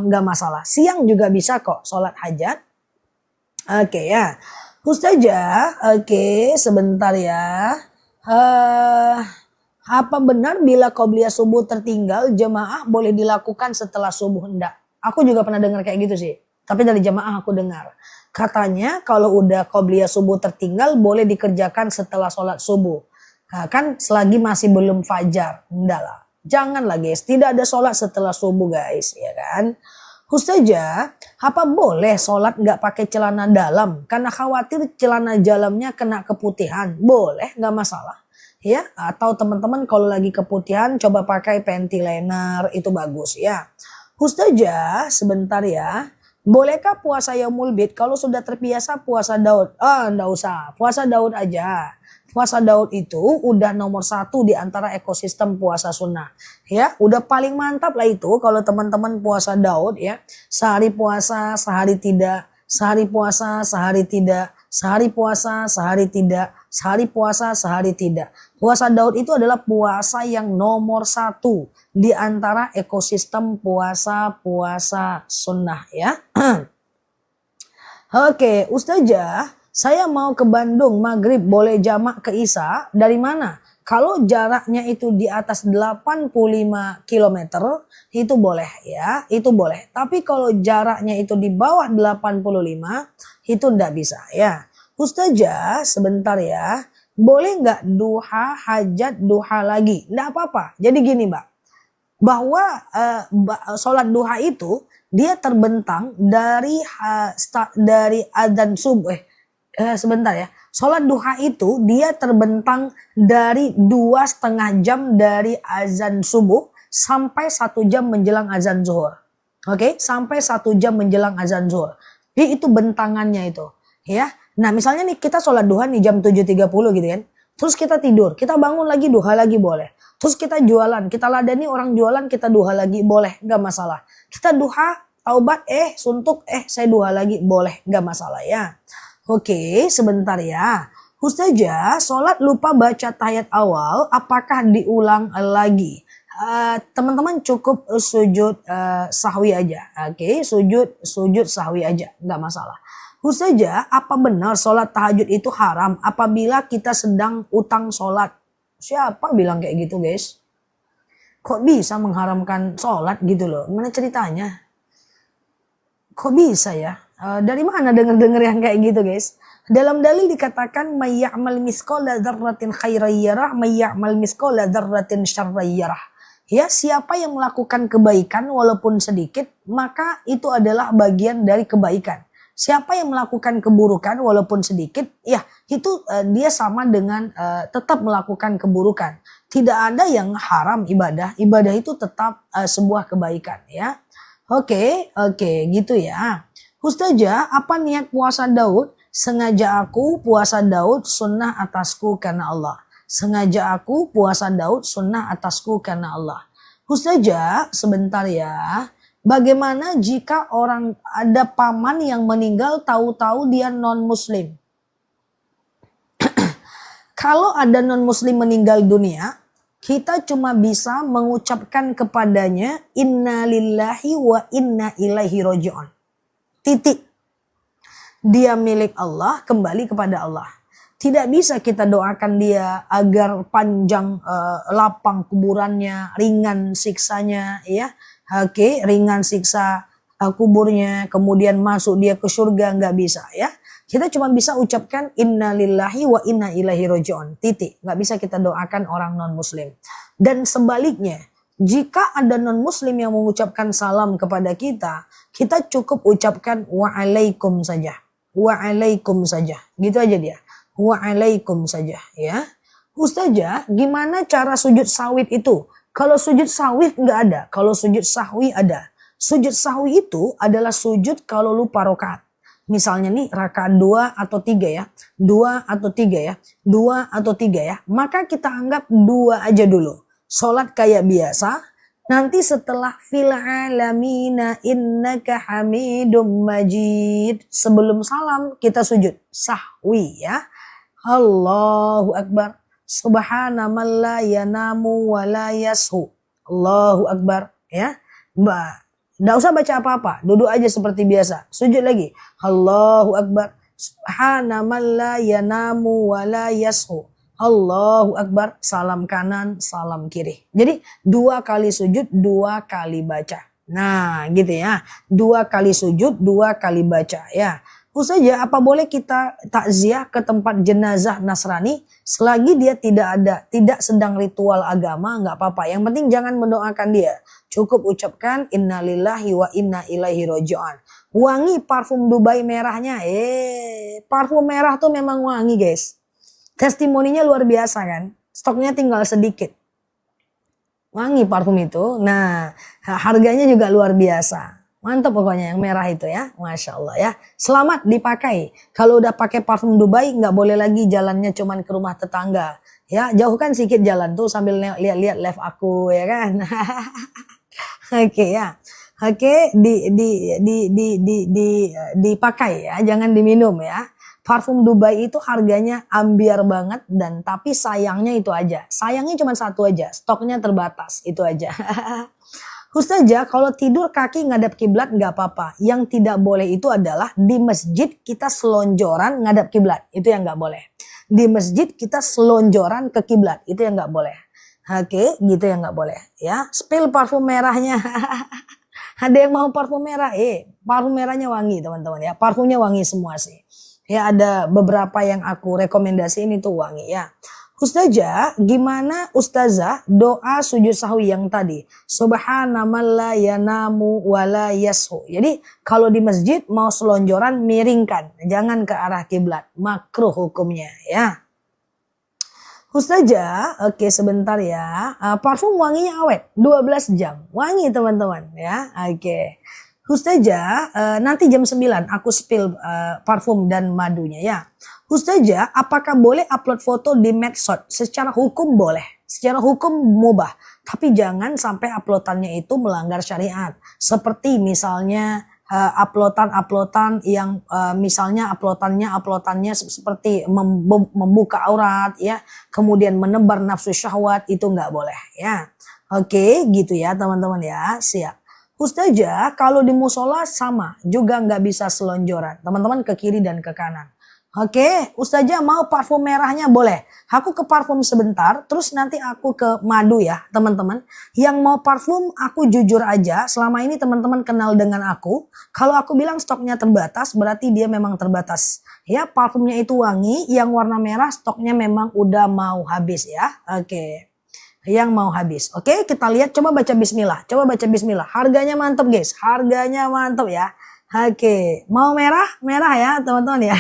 nggak masalah. Siang juga bisa kok sholat hajat. Oke ya, Ustazah, sebentar ya. Apa benar bila qobliyah subuh tertinggal jemaah boleh dilakukan setelah subuh? Enggak. Aku juga pernah dengar kayak gitu sih. Tapi dari jemaah aku dengar. Katanya kalau udah qobliyah subuh tertinggal boleh dikerjakan setelah sholat subuh. Nah, kan selagi masih belum fajar. Enggak lah. Janganlah guys, tidak ada sholat setelah subuh guys, ya kan? Ustazah, apa boleh sholat nggak pakai celana dalam? Karena khawatir celana dalamnya kena keputihan. Boleh, nggak masalah. Ya, atau teman-teman kalau lagi keputihan coba pakai panty liner, itu bagus ya. Ustazah, sebentar ya. Bolehkah puasa Yaumul Bid kalau sudah terbiasa puasa Daud? Enggak usah. Puasa Daud aja. Puasa Daud itu udah nomor 1 di antara ekosistem puasa sunnah. Ya, udah paling mantap lah itu kalau teman-teman puasa Daud ya. Sehari puasa, sehari tidak. Sehari puasa, sehari tidak. Sehari puasa, sehari tidak. Sehari puasa, sehari tidak. Puasa Daud itu adalah puasa yang nomor 1 di antara ekosistem puasa-puasa sunnah ya. Oke, Ustazah, saya mau ke Bandung maghrib boleh jamak ke Isya dari mana? Kalau jaraknya itu di atas 85 km itu boleh ya, itu boleh. Tapi kalau jaraknya itu di bawah 85 itu enggak bisa ya. Ustazah, sebentar ya. Boleh nggak duha hajat duha lagi? Nggak apa-apa. Jadi gini Mbak. Bahwa sholat duha itu dia terbentang dari adzan subuh. Sebentar ya. Sholat duha itu dia terbentang dari 2,5 jam dari azan subuh sampai 1 jam menjelang azan zuhur. Oke, sampai 1 jam menjelang azan zuhur. Jadi itu bentangannya itu. Ya. Nah misalnya nih kita sholat duha nih jam 7.30 gitu kan. Terus kita tidur, kita bangun lagi duha lagi boleh. Terus kita jualan, kita ladani orang jualan kita duha lagi boleh, gak masalah. Kita duha, taubat, suntuk, saya duha lagi boleh, gak masalah ya. Oke sebentar ya. Ustazah sholat lupa baca tahiyat awal, apakah diulang lagi? Teman-teman cukup sujud sahwi aja. Oke, sujud sahwi aja, gak masalah. Ustazah, apa benar sholat tahajud itu haram apabila kita sedang utang sholat? Siapa bilang kayak gitu guys? Kok bisa mengharamkan sholat gitu loh? Mana ceritanya? Kok bisa ya? Dari mana denger-denger yang kayak gitu guys? Dalam dalil dikatakan may ya'mal misqala dzarratin khairan yarah, may ya'mal misqala dzarratin syarran yarah. Ya, siapa yang melakukan kebaikan walaupun sedikit, maka itu adalah bagian dari kebaikan. Siapa yang melakukan keburukan walaupun sedikit, ya itu dia sama dengan tetap melakukan keburukan. Tidak ada yang haram ibadah. Ibadah itu tetap sebuah kebaikan ya. Oke, gitu ya. Ustazah, apa niat puasa Daud? Sengaja aku puasa Daud sunnah atasku karena Allah. Sengaja aku puasa Daud sunnah atasku karena Allah. Ustazah, sebentar ya. Bagaimana jika orang ada paman yang meninggal tahu-tahu dia non muslim? Kalau ada non muslim meninggal dunia, kita cuma bisa mengucapkan kepadanya inna lillahi wa inna ilaihi raji'un. Titik. Dia milik Allah, kembali kepada Allah. Tidak bisa kita doakan dia agar panjang lapang kuburannya, ringan siksanya ya. Oke, ringan siksa kuburnya, kemudian masuk dia ke surga, nggak bisa ya. Kita cuma bisa ucapkan inna lillahi wa inna ilaihi raji'un. Titik. Nggak bisa kita doakan orang non muslim. Dan sebaliknya, jika ada non muslim yang mengucapkan salam kepada kita, kita cukup ucapkan wa'alaikum saja. Wa'alaikum saja. Gitu aja dia. Wa'alaikum saja ya. Ustazah, gimana cara sujud sawit itu? Kalau sujud sahwi nggak ada, kalau sujud sahwi ada. Sujud sahwi itu adalah sujud kalau lupa rakaat. Misalnya nih rakaat 2 atau 3 ya. 2 atau 3 ya. 2 atau 3 ya. Maka kita anggap 2 aja dulu. Sholat kayak biasa. Nanti setelah fil alamina innaka hamidum majid. Sebelum salam kita sujud sahwi ya. Allahu Akbar. Subhana man la yanamu wa la yashu. Allahu Akbar ya. Nggak usah baca apa-apa, duduk aja seperti biasa. Sujud lagi. Allahu Akbar. Subhana man la yanamu wa la yashu. Allahu Akbar. Salam kanan, salam kiri. Jadi 2 kali sujud, 2 kali baca. Nah gitu ya. 2 kali sujud, 2 kali baca ya. Ustazah, apa boleh kita takziah ke tempat jenazah Nasrani selagi dia tidak sedang ritual agama, nggak apa-apa. Yang penting jangan mendoakan dia. Cukup ucapkan innalillahi wa inna ilaihi raji'un. Wangi parfum Dubai merahnya. Parfum merah tuh memang wangi, guys. Testimoninya luar biasa kan. Stoknya tinggal sedikit. Wangi parfum itu. Nah, harganya juga luar biasa. Mantap pokoknya yang merah itu ya. Masya Allah ya. Selamat dipakai. Kalau udah pakai parfum Dubai nggak boleh lagi jalannya cuman ke rumah tetangga. Ya, jauhkan sedikit jalan tuh sambil lihat-lihat live aku ya kan. Oke ya. Oke, dipakai ya, jangan diminum ya. Parfum Dubai itu harganya ambiar banget dan tapi sayangnya itu aja. Sayangnya cuma satu aja, stoknya terbatas, itu aja. Ustazah, kalau tidur kaki ngadap kiblat nggak apa-apa. Yang tidak boleh itu adalah di masjid kita selonjoran ngadap kiblat. Itu yang nggak boleh. Di masjid kita selonjoran ke kiblat. Itu yang nggak boleh. Oke, gitu yang nggak boleh. Ya, spill parfum merahnya. Ada yang mau parfum merah? Parfum merahnya wangi teman-teman ya. Parfumnya wangi semua sih. Ya, ada beberapa yang aku rekomendasiin itu wangi ya. Ustazah, gimana Ustazah doa sujud sahwi yang tadi? Subhanallah la yanamu wala yashu. Jadi kalau di masjid mau selonjoran miringkan, jangan ke arah kiblat. Makruh hukumnya ya. Ustazah, oke sebentar ya. Parfum wanginya awet, 12 jam. Wangi teman-teman ya. Oke. Ustazah, nanti jam 9 aku spill parfum dan madunya ya. Ustazah, apakah boleh upload foto di medsos? Secara hukum boleh. Secara hukum mubah. Tapi jangan sampai uploadannya itu melanggar syariat. Seperti misalnya uploadan yang misalnya uploadannya seperti membuka aurat ya. Kemudian menebar nafsu syahwat, itu nggak boleh ya. Oke, gitu ya teman-teman ya. Siap. Ustazah, kalau di musola sama, juga nggak bisa selonjoran. Teman-teman ke kiri dan ke kanan. Oke, Ustazah mau parfum merahnya boleh. Aku ke parfum sebentar, terus nanti aku ke madu ya teman-teman. Yang mau parfum aku jujur aja, selama ini teman-teman kenal dengan aku. Kalau aku bilang stoknya terbatas, berarti dia memang terbatas. Ya, parfumnya itu wangi, yang warna merah stoknya memang udah mau habis ya. Oke. Yang mau habis. Oke, kita lihat, coba baca bismillah. Coba baca bismillah. Harganya mantap guys. Harganya mantap ya. Oke, mau merah? Merah ya teman-teman ya.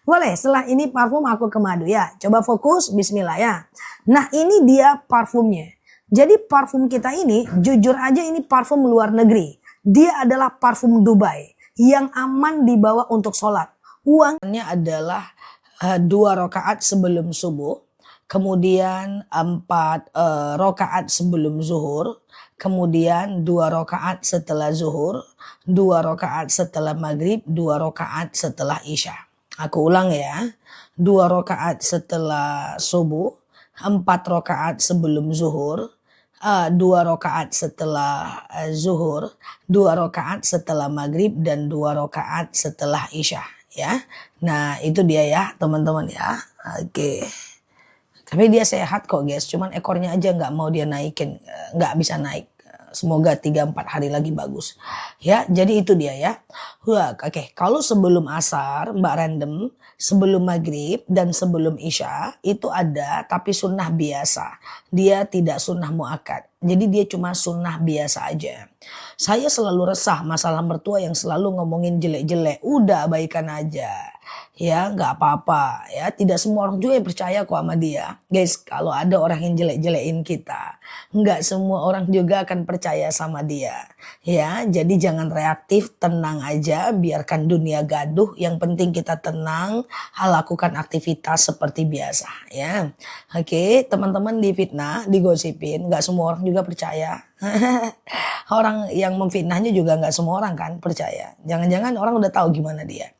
Boleh, setelah ini parfum aku ke madu ya. Coba fokus, bismillah ya. Nah, ini dia parfumnya. Jadi parfum kita ini, jujur aja ini parfum luar negeri. Dia adalah parfum Dubai yang aman dibawa untuk sholat. Uangnya adalah 2 rakaat sebelum subuh. Kemudian 4 rakaat sebelum zuhur, kemudian 2 rakaat setelah zuhur, 2 rakaat setelah maghrib, 2 rakaat setelah isya. Aku ulang ya, 2 rakaat setelah subuh, 4 rakaat sebelum zuhur, 2 rakaat setelah zuhur, 2 rakaat setelah maghrib, dan 2 rakaat setelah isya ya. Nah itu dia ya teman-teman ya. Oke. Tapi dia sehat kok guys, cuman ekornya aja nggak mau dia naikin, nggak bisa naik. Semoga 3-4 hari lagi bagus. Ya, jadi itu dia ya. Oke, kalau sebelum asar, Mbak Random, sebelum maghrib dan sebelum isya itu ada, tapi sunnah biasa. Dia tidak sunnah muakkad. Jadi dia cuma sunnah biasa aja. Saya selalu resah masalah mertua yang selalu ngomongin jelek-jelek. Udah abaikan aja. Ya nggak apa-apa ya, tidak semua orang juga yang percaya kok sama dia guys. Kalau ada orang yang jelek-jelekin kita, nggak semua orang juga akan percaya sama dia ya. Jadi jangan reaktif, tenang aja, biarkan dunia gaduh, yang penting kita tenang, lakukan aktivitas seperti biasa ya. Oke, teman-teman difitnah, digosipin, nggak semua orang juga percaya. Orang yang memfitnahnya juga nggak semua orang kan percaya. Jangan-jangan orang udah tahu gimana dia.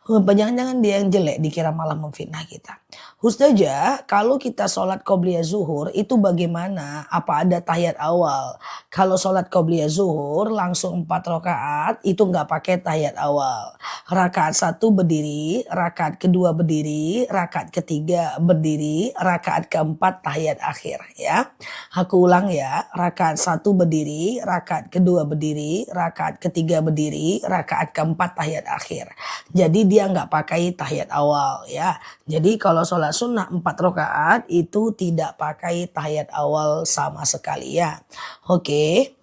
Jangan-jangan dia yang jelek dikira malah memfitnah kita. Ustazah, kalau kita sholat qobliyah zuhur itu bagaimana? Apa ada tahiyat awal? Kalau sholat qobliyah zuhur langsung 4 rakaat itu nggak pakai tahiyat awal. Rakaat 1 berdiri, rakaat kedua berdiri, rakaat ketiga berdiri, rakaat keempat tahiyat akhir ya. Aku ulang ya, rakaat 1 berdiri, rakaat kedua berdiri, rakaat ketiga berdiri, rakaat keempat tahiyat akhir. Jadi dia nggak pakai tahiyat awal ya. Jadi kalau sholat sunnah 4 rakaat itu tidak pakai tahiyat awal sama sekali ya. Oke.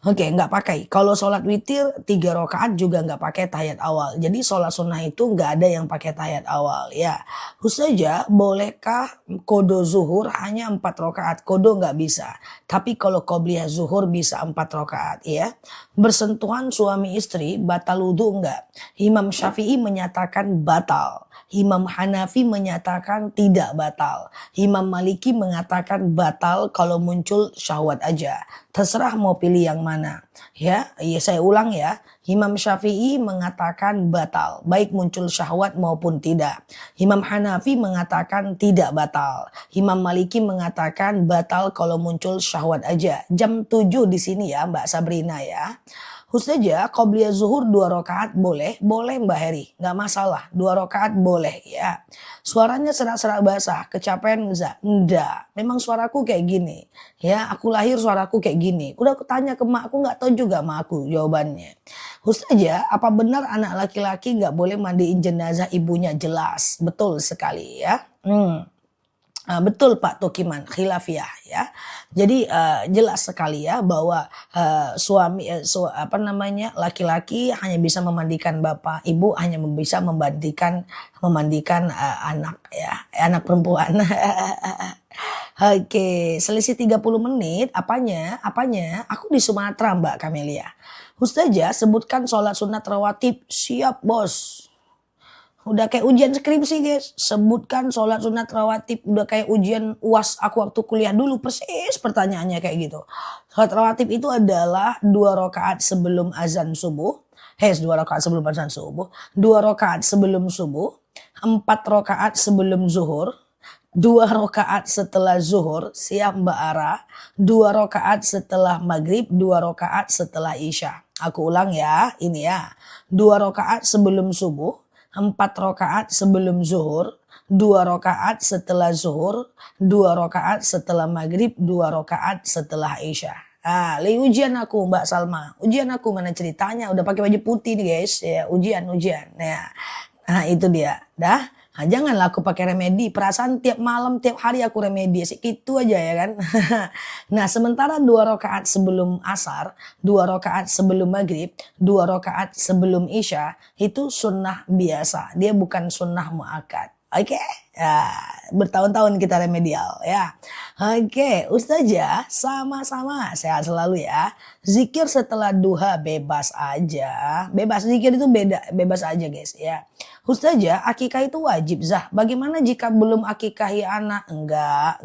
Oke, nggak pakai. Kalau sholat witir 3 rakaat juga nggak pakai tahiyat awal. Jadi sholat sunnah itu nggak ada yang pakai tahiyat awal ya. Ustazah, bolehkah kodo zuhur hanya 4 rakaat? Kodo nggak bisa. Tapi kalau qobliyah zuhur bisa 4 rakaat ya. Bersentuhan suami istri batal wudhu nggak? Imam Syafi'i menyatakan batal. Imam Hanafi menyatakan tidak batal. Imam Maliki mengatakan batal kalau muncul syahwat aja. Terserah mau pilih yang mana. Ya, saya ulang ya. Imam Syafi'i mengatakan batal, baik muncul syahwat maupun tidak. Imam Hanafi mengatakan tidak batal. Imam Maliki mengatakan batal kalau muncul syahwat aja. Jam 7 di sini ya, Mbak Sabrina ya. Ustazah, qobliyah zuhur 2 rakaat boleh? Boleh Mbak Heri, nggak masalah. 2 rakaat boleh ya. Suaranya serak-serak basah, kecapean nggak? Enggak, memang suaraku kayak gini. Ya, aku lahir suaraku kayak gini. Udah aku tanya ke mak, aku nggak tahu juga mak aku jawabannya. Ustazah, apa benar anak laki-laki nggak boleh mandiin jenazah ibunya? Jelas, betul sekali ya. Betul Pak Tokiman, khilafiyah ya. Jadi jelas sekali ya bahwa laki-laki hanya bisa memandikan bapak, ibu hanya bisa memandikan anak ya, anak perempuan. Oke, selisih 30 menit apanya? Aku di Sumatera Mbak Kamelia. Ustazah, sebutkan sholat sunat rawatib. Siap bos. Udah kayak ujian skripsi guys. Sebutkan sholat sunat rawatib. Udah kayak ujian UAS aku waktu kuliah dulu. Persis pertanyaannya kayak gitu. Sholat rawatib itu adalah 2 rakaat sebelum azan subuh. 2 rakaat sebelum azan subuh. 2 rakaat sebelum subuh. 4 rakaat sebelum zuhur. 2 rakaat setelah zuhur. Siap Mbak Ara. 2 rakaat setelah maghrib. 2 rakaat setelah isya. Aku ulang ya. Ini ya. 2 rakaat sebelum subuh. 4 rakaat sebelum zuhur, 2 rakaat setelah zuhur, 2 rakaat setelah maghrib, 2 rakaat setelah isya. Lagi ujian aku Mbak Salma. Ujian aku mana ceritanya? Udah pakai baju putih nih guys. Ya, ujian. Ya. Nah, itu dia. Dah. Nah, janganlah aku pakai remedi. Perasaan tiap malam, tiap hari aku remedi. Segitu aja ya kan. Nah, sementara 2 rakaat sebelum asar, 2 rakaat sebelum maghrib, 2 rakaat sebelum isya, itu sunnah biasa. Dia bukan sunnah muakkad. Oke, ya, bertahun-tahun kita remedial ya. Oke, Ustazah, sama-sama sehat selalu ya. Zikir setelah duha bebas aja. Bebas zikir itu bebas aja guys ya. Ustazah, akikah itu wajib Zah. Bagaimana jika belum akikahi anak? Enggak.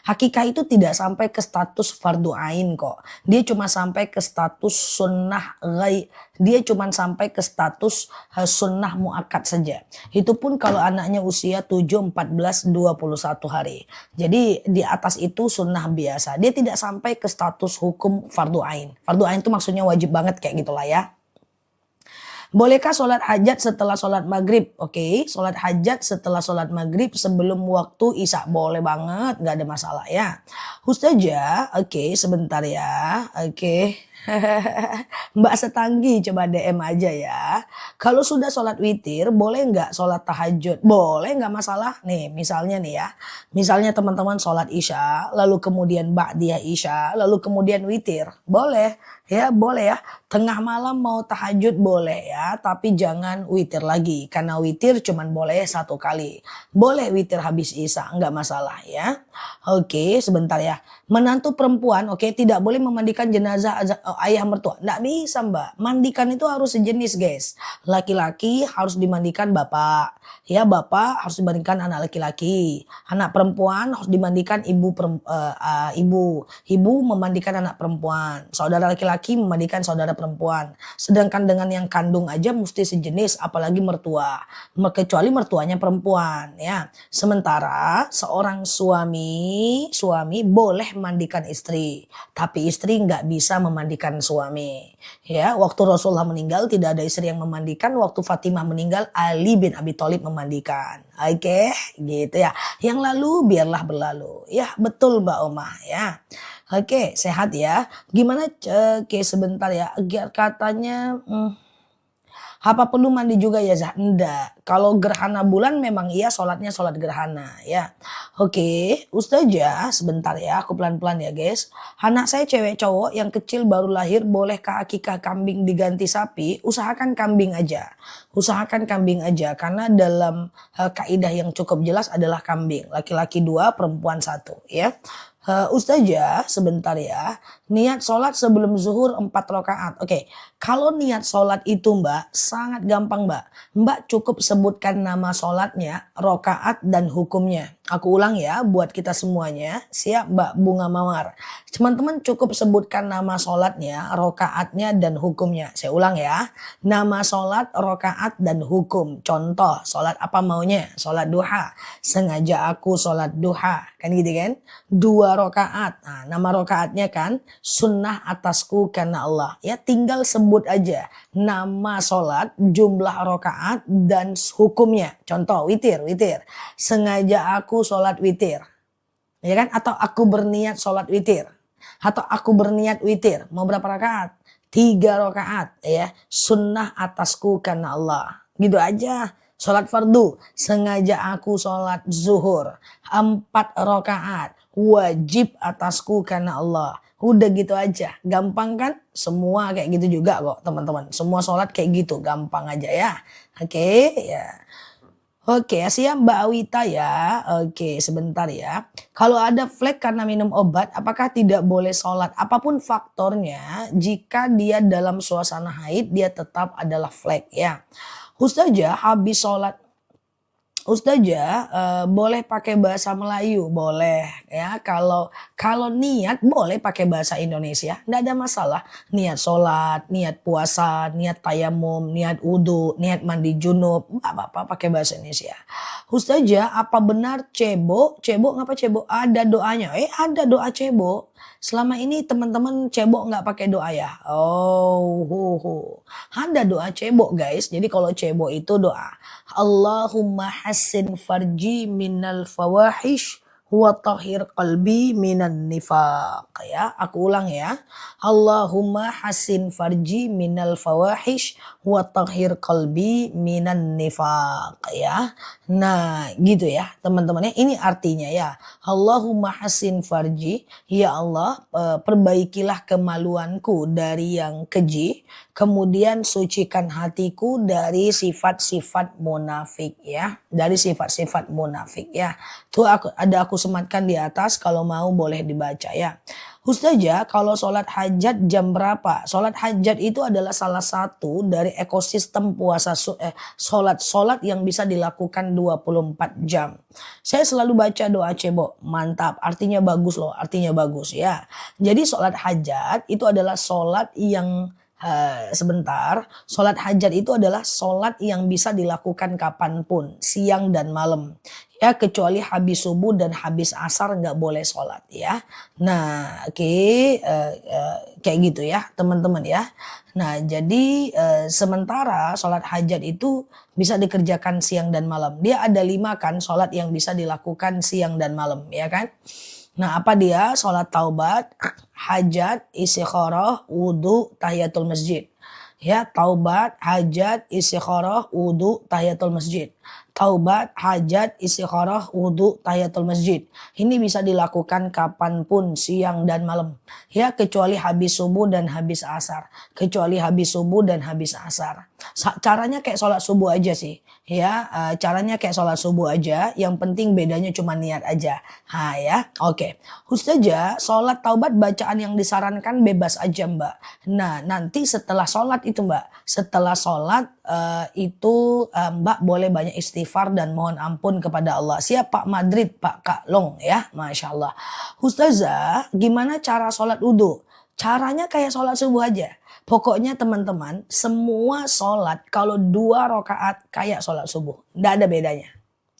Akikah itu tidak sampai ke status fardu ain kok. Dia cuma sampai ke status sunnah ghaib. Dia cuma sampai ke status sunnah muakkad saja. Itu pun kalau anaknya usia 7, 14, 21 hari. Jadi di atas itu sunnah biasa. Dia tidak sampai ke status hukum fardu ain. Fardu ain itu maksudnya wajib banget kayak gitulah ya. Bolehkah sholat hajat setelah sholat maghrib? Oke, sholat hajat setelah sholat maghrib sebelum waktu isya. Boleh banget, gak ada masalah ya. Ustazah, oke sebentar ya. Oke. Mbak Setanggi coba DM aja ya. Kalau sudah sholat witir boleh nggak sholat tahajud? Boleh, nggak masalah. Nih misalnya nih ya. Misalnya teman-teman sholat isya. Lalu kemudian ba'diyah isya. Lalu kemudian witir. Boleh ya, boleh ya. Tengah malam mau tahajud boleh ya. Tapi jangan witir lagi. Karena witir cuman boleh 1 kali. Boleh witir habis isya, nggak masalah ya. Oke sebentar ya. Menantu perempuan, oke, tidak boleh memandikan jenazah ayah mertua. Nggak bisa, Mbak. Mandikan itu harus sejenis, guys. Laki-laki harus dimandikan bapak. Ya, bapak harus dimandikan anak laki-laki. Anak perempuan harus dimandikan ibu. Ibu memandikan anak perempuan. Saudara laki-laki memandikan saudara perempuan. Sedangkan dengan yang kandung aja mesti sejenis, apalagi mertua. Kecuali mertuanya perempuan, ya. Sementara seorang suami boleh mandikan istri, tapi istri nggak bisa memandikan suami. Ya, waktu Rasulullah meninggal tidak ada istri yang memandikan. Waktu Fatimah meninggal, Ali bin Abi Thalib memandikan. Oke, gitu ya. Yang lalu biarlah berlalu. Ya, betul Mbak Omah ya. Oke, sehat ya. Gimana? Oke, sebentar ya. Katanya. Apa perlu mandi juga ya Zah? Enggak. Kalau gerhana bulan memang iya sholatnya sholat gerhana ya. Oke, Ustazah sebentar ya, aku pelan-pelan ya guys. Anak saya cewek cowok yang kecil baru lahir, bolehkah akikah kambing diganti sapi? Usahakan kambing aja. Usahakan kambing aja karena dalam kaidah yang cukup jelas adalah kambing. Laki-laki 2, perempuan 1 ya. Ustazah sebentar ya, niat sholat sebelum zuhur 4 rakaat. Oke, kalau niat sholat itu Mbak sangat gampang Mbak. Mbak cukup sebutkan nama sholatnya, rakaat dan hukumnya. Aku ulang ya buat kita semuanya. Siap Mbak Bunga Mawar. Teman-teman cukup sebutkan nama sholatnya, rakaatnya dan hukumnya. Saya ulang ya. Nama sholat, rakaat dan hukum. Contoh, sholat apa maunya? Sholat duha. Sengaja aku sholat duha. Kan gitu kan? 2 rakaat. Nah, nama rakaatnya kan sunnah atasku karena Allah. Ya tinggal sebut aja nama sholat, jumlah rakaat dan hukumnya. Contoh witir. Sengaja aku sholat witir. Ya kan? Atau aku berniat sholat witir. Atau aku berniat witir. Mau berapa rakaat? 3 rakaat ya. Sunnah atasku karena Allah. Gitu aja. Sholat fardu. Sengaja aku sholat zuhur. 4 rakaat. Wajib atasku karena Allah. Udah gitu aja. Gampang kan? Semua kayak gitu juga kok teman-teman. Semua sholat kayak gitu. Gampang aja ya. Oke ya. Oke, siap Mbak Awita ya. Oke, sebentar ya. Kalau ada flek karena minum obat, apakah tidak boleh sholat? Apapun faktornya, jika dia dalam suasana haid, dia tetap adalah flek ya. Ustazah habis sholat. Ustazah boleh pakai bahasa Melayu, boleh ya. Kalau niat boleh pakai bahasa Indonesia, nggak ada masalah. Niat sholat, niat puasa, niat tayamum, niat wudu, niat mandi junub, nggak apa-apa pakai bahasa Indonesia. Ustazah, apa benar cebo? Cebo ngapa cebo? Ada doanya. Ada doa cebo. Selama ini teman-teman cebok nggak pakai doa ya? Ada doa cebok guys. Jadi kalau cebok itu doa Allahumma hassin farji minal fawahish wa tahhir qalbi minan nifaq ya. Aku ulang ya. Allahumma hassin farji minal fawahish wa tahhir qalbi minan nifaq ya. Nah, gitu ya, teman-teman ya. Ini artinya ya. Allahumma hassin farji, ya Allah, perbaikilah kemaluanku dari yang keji, kemudian sucikan hatiku dari sifat-sifat munafik ya. Dari sifat-sifat munafik ya. Tuh aku sematkan di atas, kalau mau boleh dibaca ya. Ustazah, kalau sholat hajat jam berapa? Sholat hajat itu adalah salah satu dari ekosistem puasa sholat yang bisa dilakukan 24 jam. Saya selalu baca doa cebok, mantap, artinya bagus loh, artinya bagus ya. Jadi sholat hajat itu adalah sholat yang sholat hajat itu adalah sholat yang bisa dilakukan kapanpun, siang dan malam. Ya, kecuali habis subuh dan habis asar nggak boleh sholat ya. Nah, kayak gitu ya teman-teman ya. Nah, jadi sementara sholat hajat itu bisa dikerjakan siang dan malam. Dia ada 5 kan sholat yang bisa dilakukan siang dan malam ya kan. Nah, apa dia? Sholat taubat, hajat, istikharah, wudu, tahiyatul masjid. Ya, taubat, hajat, istikharah, wudu, tahiyatul masjid. taubat, hajat, istikharah, wudhu, tahiyatul masjid. Ini bisa dilakukan kapanpun, siang dan malam. Ya, kecuali habis subuh dan habis asar. Kecuali habis subuh dan habis asar. Caranya kayak sholat subuh aja sih. Ya, caranya kayak sholat subuh aja. Yang penting bedanya cuma niat aja. Ya, oke. Ustazah, sholat taubat bacaan yang disarankan bebas aja Mbak. Nah, nanti setelah sholat itu Mbak. Setelah sholat itu Mbak boleh banyak istighfar dan mohon ampun kepada Allah. Siap Pak Madrid, Pak Kak Long ya. Masya Allah. Ustazah, gimana cara sholat wudhu? Caranya kayak sholat subuh aja. Pokoknya teman-teman, semua sholat kalau 2 rakaat kayak sholat subuh. Nggak ada bedanya.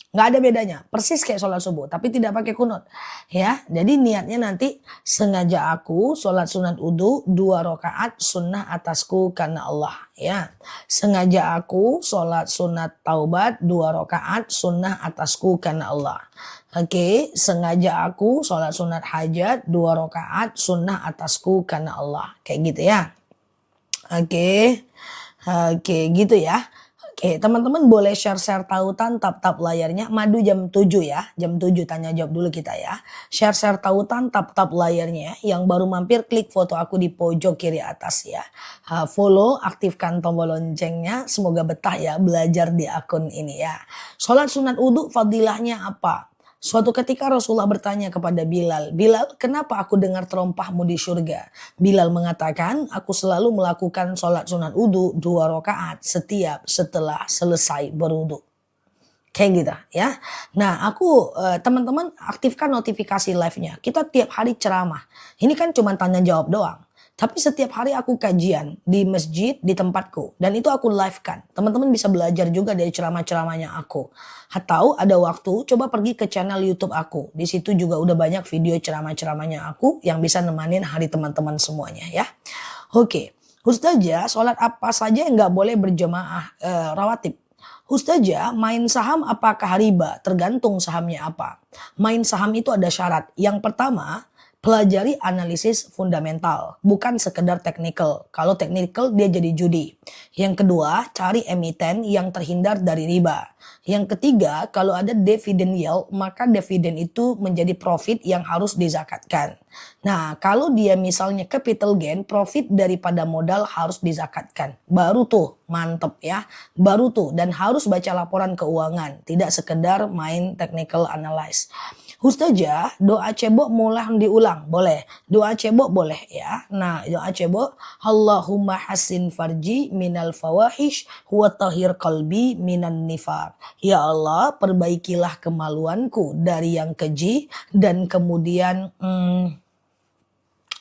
Nggak ada bedanya. Persis kayak sholat subuh. Tapi tidak pakai kunut. Ya, jadi niatnya nanti sengaja aku sholat sunat wudhu 2 rakaat sunnah atasku karena Allah. Ya, sengaja aku sholat sunat taubat 2 rakaat sunnah atasku karena Allah. Oke, sengaja aku sholat sunat hajat 2 rakaat sunnah atasku karena Allah. Kayak gitu ya. Oke, gitu ya. Oke, teman-teman boleh share-share tautan tap-tap layarnya. Madu jam 7 ya. Jam 7 tanya jawab dulu kita ya. Share-share tautan tap-tap layarnya. Yang baru mampir klik foto aku di pojok kiri atas ya. Follow, aktifkan tombol loncengnya. Semoga betah ya belajar di akun ini ya. Sholat sunat wudhu fadilahnya apa? Suatu ketika Rasulullah bertanya kepada Bilal, Bilal, kenapa aku dengar terompahmu di surga? Bilal mengatakan, aku selalu melakukan sholat sunat wudhu 2 rakaat setiap setelah selesai berwudhu. Kayak gitu ya. Nah aku teman-teman aktifkan notifikasi live-nya. Kita tiap hari ceramah. Ini kan cuma tanya jawab doang. Tapi setiap hari aku kajian di masjid di tempatku. Dan itu aku live-kan. Teman-teman bisa belajar juga dari ceramah-ceramahnya aku. Atau ada waktu coba pergi ke channel YouTube aku. Di situ juga udah banyak video ceramah-ceramahnya aku yang bisa nemanin hari teman-teman semuanya ya. Oke. Ustazah, sholat apa saja yang nggak boleh berjamaah rawatib? Ustazah, main saham apakah riba? Tergantung sahamnya apa. Main saham itu ada syarat. Yang pertama, pelajari analisis fundamental, bukan sekedar technical. Kalau technical dia jadi judi. Yang kedua, cari emiten yang terhindar dari riba. Yang ketiga, kalau ada dividen yield, maka dividen itu menjadi profit yang harus dizakatkan. Nah, kalau dia misalnya capital gain, profit daripada modal harus dizakatkan. Baru tuh, mantep ya. Baru tuh, dan harus baca laporan keuangan. Tidak sekedar main technical analyze. Ustazah, doa cebok mulai diulang, boleh. Doa cebok boleh ya. Nah, doa cebok, Allahumma hasin farji minal fawahish wa tahhir qalbi minan nifaq. Ya Allah, perbaikilah kemaluanku dari yang keji dan kemudian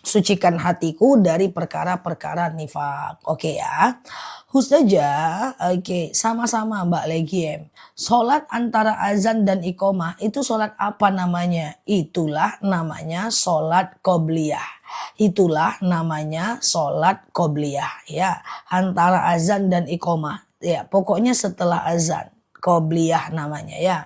sucikan hatiku dari perkara-perkara nifak. Oke ya. Ustazah, oke, sama-sama Mbak Legiem. Sholat antara azan dan iqomah itu sholat apa namanya? Itulah namanya sholat qobliyah. Itulah namanya sholat qobliyah ya. Antara azan dan iqomah. Ya, pokoknya setelah azan. Qobliyah namanya ya.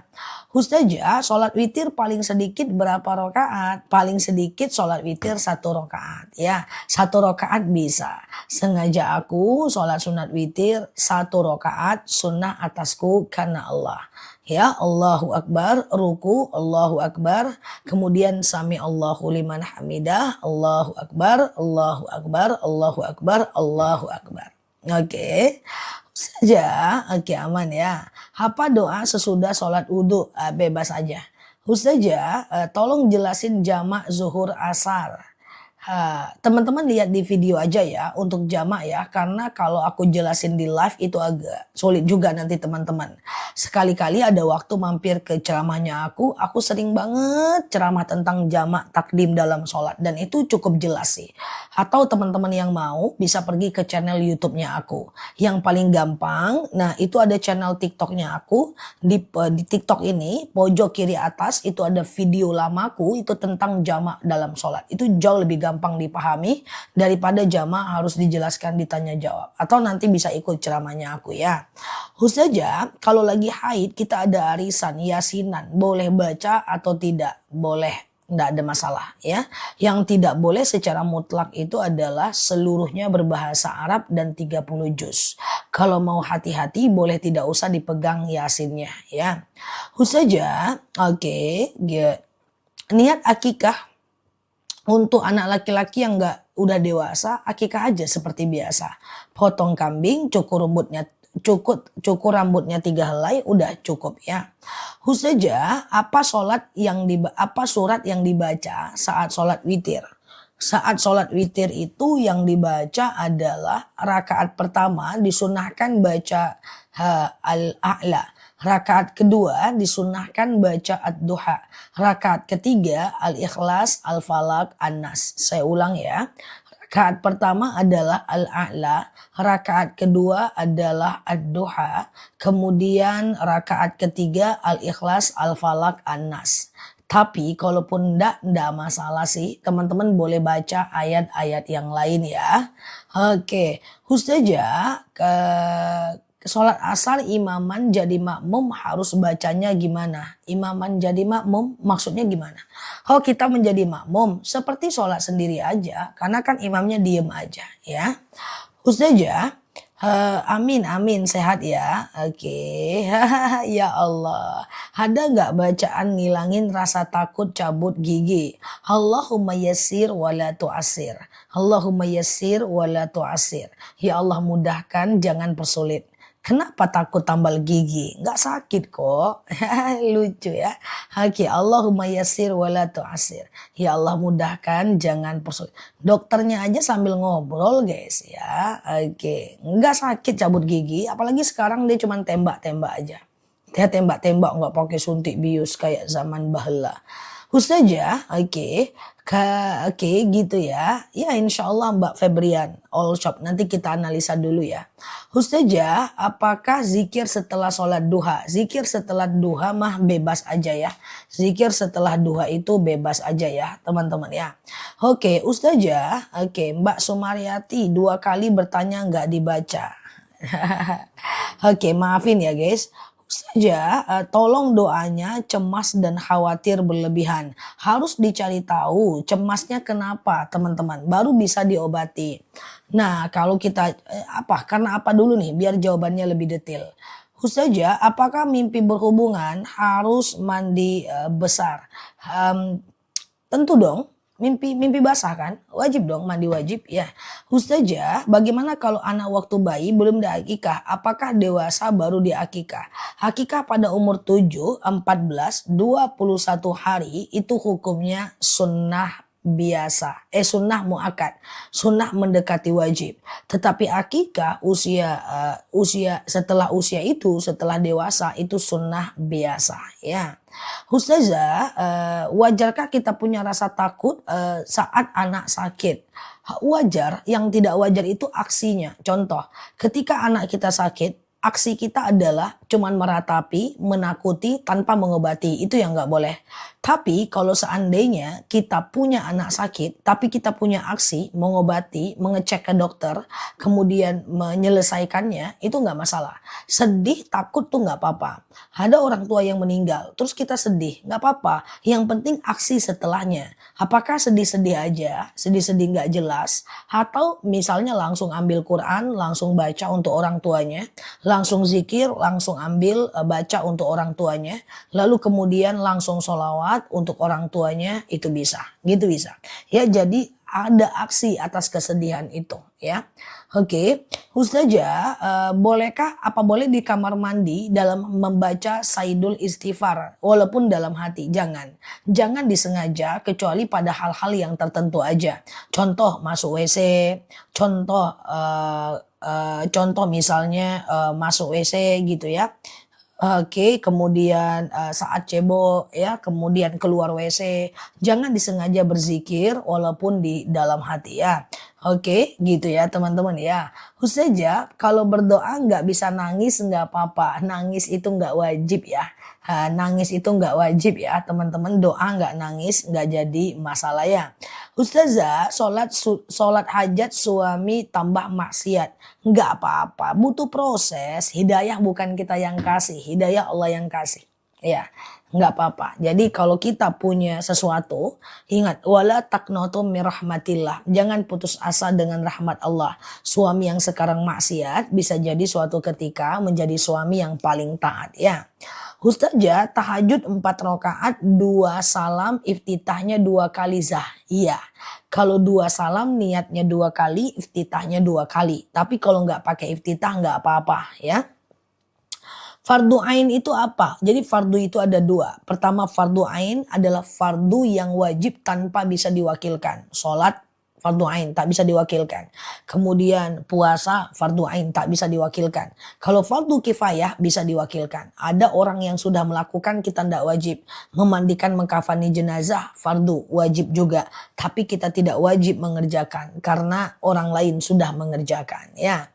Ustazah, sholat witir paling sedikit berapa rakaat? Paling sedikit sholat witir 1 rakaat ya. 1 rakaat bisa. Sengaja aku sholat sunat witir 1 rakaat sunnah atasku karena Allah. Ya, Allahu Akbar, ruku, Allahu Akbar, kemudian sami Allahu liman hamidah, Allahu Akbar, Allahu Akbar, Allahu Akbar, Allahu Akbar. Oke. Saja, oke aman ya. Apa doa sesudah sholat wudhu? Bebas aja. Ustazah, tolong jelasin jamak zuhur asar. Teman-teman lihat di video aja ya untuk jamak ya, karena kalau aku jelasin di live itu agak sulit juga nanti teman-teman. Sekali-kali ada waktu mampir ke ceramahnya aku sering banget ceramah tentang jamak takdim dalam sholat dan itu cukup jelas sih. Atau teman-teman yang mau bisa pergi ke channel YouTube-nya aku. Yang paling gampang, nah itu ada channel TikTok-nya aku. Di TikTok ini pojok kiri atas itu ada video lamaku itu tentang jamak dalam sholat. Itu jauh lebih gampang dipahami daripada jamak harus dijelaskan ditanya jawab. Atau nanti bisa ikut ceramahnya aku ya. Ustazah, kalau lagi haid kita ada arisan, yasinan, boleh baca atau tidak? Boleh. Nggak ada masalah ya. Yang tidak boleh secara mutlak itu adalah seluruhnya berbahasa Arab dan 30 juz. Kalau mau hati-hati boleh tidak usah dipegang yasinnya ya. Saja, oke, niat akikah untuk anak laki-laki yang udah dewasa, akikah aja seperti biasa. Potong kambing, cukur rambutnya 3 helai, udah cukup ya. Saja, apa surat yang dibaca saat sholat witir? Saat sholat witir itu yang dibaca adalah rakaat pertama disunahkan baca al-a'la. Rakaat kedua disunahkan baca ad-duha. Rakaat ketiga al-ikhlas, al-falak, an-nas. Saya ulang ya. Rakaat pertama adalah al-a'la. Rakaat kedua adalah ad-duha. Kemudian rakaat ketiga al-ikhlas, al-falak, an-nas. Tapi kalaupun enggak masalah sih. Teman-teman boleh baca ayat-ayat yang lain ya. Oke. Ustazah, sholat asar imaman jadi makmum harus bacanya gimana? Imaman jadi makmum maksudnya gimana? Kalau kita menjadi makmum seperti sholat sendiri aja. Karena kan imamnya diem aja ya. Ustazah, amin sehat ya. Oke. Ya Allah. Ada nggak bacaan ngilangin rasa takut cabut gigi? Allahumma yassir wala tu'asir. Allahumma yassir wala tu'asir. Ya Allah mudahkan jangan persulit. Kenapa takut tambal gigi? Nggak sakit kok. Lucu ya. Oke, Allahumma yassir wala tu'asir. Ya Allah mudahkan jangan persulit. Dokternya aja sambil ngobrol guys ya. Oke, nggak sakit cabut gigi. Apalagi sekarang dia cuma tembak-tembak aja. Dia tembak-tembak nggak pakai suntik bius kayak zaman bahla. Ustazah, oke, gitu ya. Ya insya Allah Mbak Febrian, all shop. Nanti kita analisa dulu ya. Ustazah, apakah zikir setelah sholat duha? Zikir setelah duha mah bebas aja ya. Zikir setelah duha itu bebas aja ya teman-teman ya. Oke, Ustazah, oke, Mbak Sumaryati 2 kali bertanya nggak dibaca. Oke, maafin ya guys. Saja tolong doanya cemas dan khawatir berlebihan. Harus dicari tahu cemasnya kenapa teman-teman. Baru bisa diobati. Nah kalau kita karena apa dulu nih biar jawabannya lebih detail. Saja apakah mimpi berhubungan harus mandi besar? Tentu dong. Mimpi basah kan? Wajib dong mandi wajib ya. Ustazah, bagaimana kalau anak waktu bayi belum diakikah? Apakah dewasa baru diakikah? Akikah pada umur 7, 14, 21 hari itu hukumnya sunnah biasa. Sunnah muakkad. Sunnah mendekati wajib. Tetapi akikah setelah dewasa itu sunnah biasa ya. Ustazah, wajarkah kita punya rasa takut saat anak sakit? Wajar, yang tidak wajar itu aksinya. Contoh, ketika anak kita sakit, aksi kita adalah cuman meratapi, menakuti tanpa mengobati. Itu yang nggak boleh. Tapi kalau seandainya kita punya anak sakit, tapi kita punya aksi mengobati, mengecek ke dokter, kemudian menyelesaikannya, itu nggak masalah. Sedih, takut tuh nggak apa-apa. Ada orang tua yang meninggal, terus kita sedih, nggak apa-apa. Yang penting aksi setelahnya. Apakah sedih-sedih aja, sedih-sedih nggak jelas, atau misalnya langsung ambil Quran, langsung baca untuk orang tuanya, langsung zikir, langsung ambil baca untuk orang tuanya, lalu kemudian langsung sholawat untuk orang tuanya, itu bisa, gitu bisa. Ya jadi ada aksi atas kesedihan itu ya. Oke, Ustazah, boleh di kamar mandi dalam membaca Saidul Istighfar walaupun dalam hati? Jangan disengaja kecuali pada hal-hal yang tertentu aja. Contoh masuk WC, contoh misalnya masuk WC gitu ya. Oke, kemudian saat cebok ya, kemudian keluar WC, jangan disengaja berzikir walaupun di dalam hati ya. Oke, gitu ya teman-teman ya. Ustazah, kalau berdoa nggak bisa nangis nggak apa-apa. Nangis itu nggak wajib ya. Nangis itu nggak wajib ya teman-teman. Doa nggak nangis nggak jadi masalah ya. Ustazah, sholat hajat suami tambah maksiat. Nggak apa-apa, butuh proses. Hidayah bukan kita yang kasih, hidayah Allah yang kasih. Ya, nggak apa-apa. Jadi kalau kita punya sesuatu, ingat, wala taqnatu min rahmatillah. Jangan putus asa dengan rahmat Allah. Suami yang sekarang maksiat bisa jadi suatu ketika menjadi suami yang paling taat ya. Ustazah, tahajud 4 rakaat, 2 salam, iftitahnya 2 kali zah. Iya. Kalau 2 salam niatnya 2 kali, iftitahnya 2 kali. Tapi kalau nggak pakai iftitah nggak apa-apa ya. Fardu ain itu apa? Jadi fardu itu ada 2. Pertama, fardu ain adalah fardu yang wajib tanpa bisa diwakilkan. Sholat fardu ain tak bisa diwakilkan. Kemudian puasa fardu ain tak bisa diwakilkan. Kalau fardu kifayah bisa diwakilkan. Ada orang yang sudah melakukan, kita tidak wajib. Memandikan, mengkafani jenazah fardu wajib juga. Tapi kita tidak wajib mengerjakan karena orang lain sudah mengerjakan ya.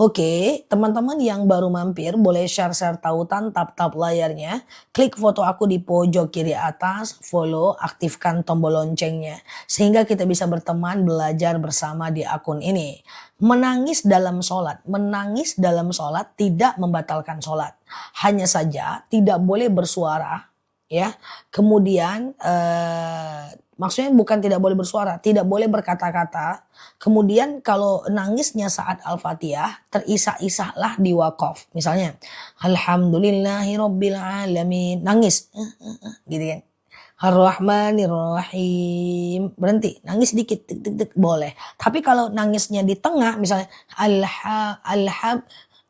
Oke, teman-teman yang baru mampir boleh share-share tautan, tap-tap layarnya, klik foto aku di pojok kiri atas, follow, aktifkan tombol loncengnya sehingga kita bisa berteman, belajar bersama di akun ini. Menangis dalam sholat tidak membatalkan sholat. Hanya saja tidak boleh bersuara ya. Kemudian maksudnya bukan tidak boleh bersuara, tidak boleh berkata-kata. Kemudian kalau nangisnya saat Al-Fatihah, terisak-isaklah di wakaf. Misalnya, Alhamdulillahirabbil alamin, nangis, gitu kan. Ar-Rahmanir-Rahim, berhenti, nangis dikit, tik, boleh. Tapi kalau nangisnya di tengah, misalnya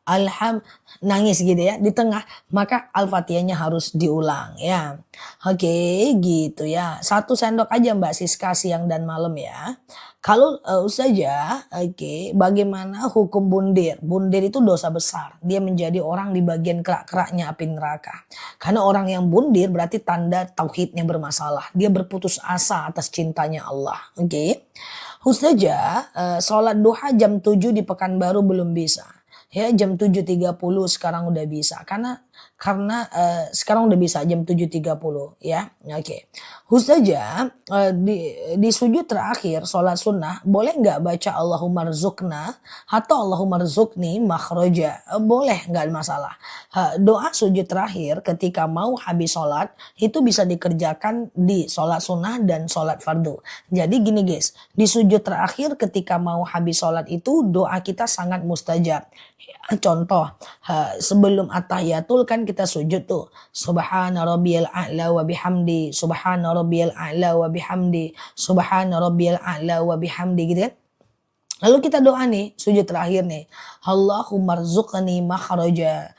alham, nangis gitu ya, di tengah, maka Al-Fatihahnya harus diulang ya. Oke, gitu ya. 1 sendok aja Mbak Siska siang dan malam ya. Kalau Ustazah, oke, bagaimana hukum bundir? Bundir itu dosa besar. Dia menjadi orang di bagian kerak-keraknya api neraka. Karena orang yang bundir berarti tanda tauhidnya bermasalah. Dia berputus asa atas cintanya Allah. Oke. Ustazah, sholat duha jam 7 di Pekanbaru belum bisa. Ya, jam 7.30 sekarang udah bisa. Karena sekarang udah bisa jam 7.30 ya. Oke. Ustazah, di sujud terakhir sholat sunnah boleh nggak baca Allahumma rzuqna atau Allahumma rzuqni makhraja? Boleh, nggak ada masalah. Doa sujud terakhir ketika mau habis sholat itu bisa dikerjakan di sholat sunnah dan sholat fardu. Jadi gini guys, di sujud terakhir ketika mau habis sholat itu doa kita sangat mustajab. Contoh, sebelum at-tahiyatul kan kita sujud tuh. Subhana rabbiyal a'la wa bihamdi, subhana rabbiyal a'la wa bihamdi, subhana rabbiyal a'la wa bihamdi gitu kan. Lalu kita doa nih, sujud terakhir nih. Allahumma rzuqni makhraja.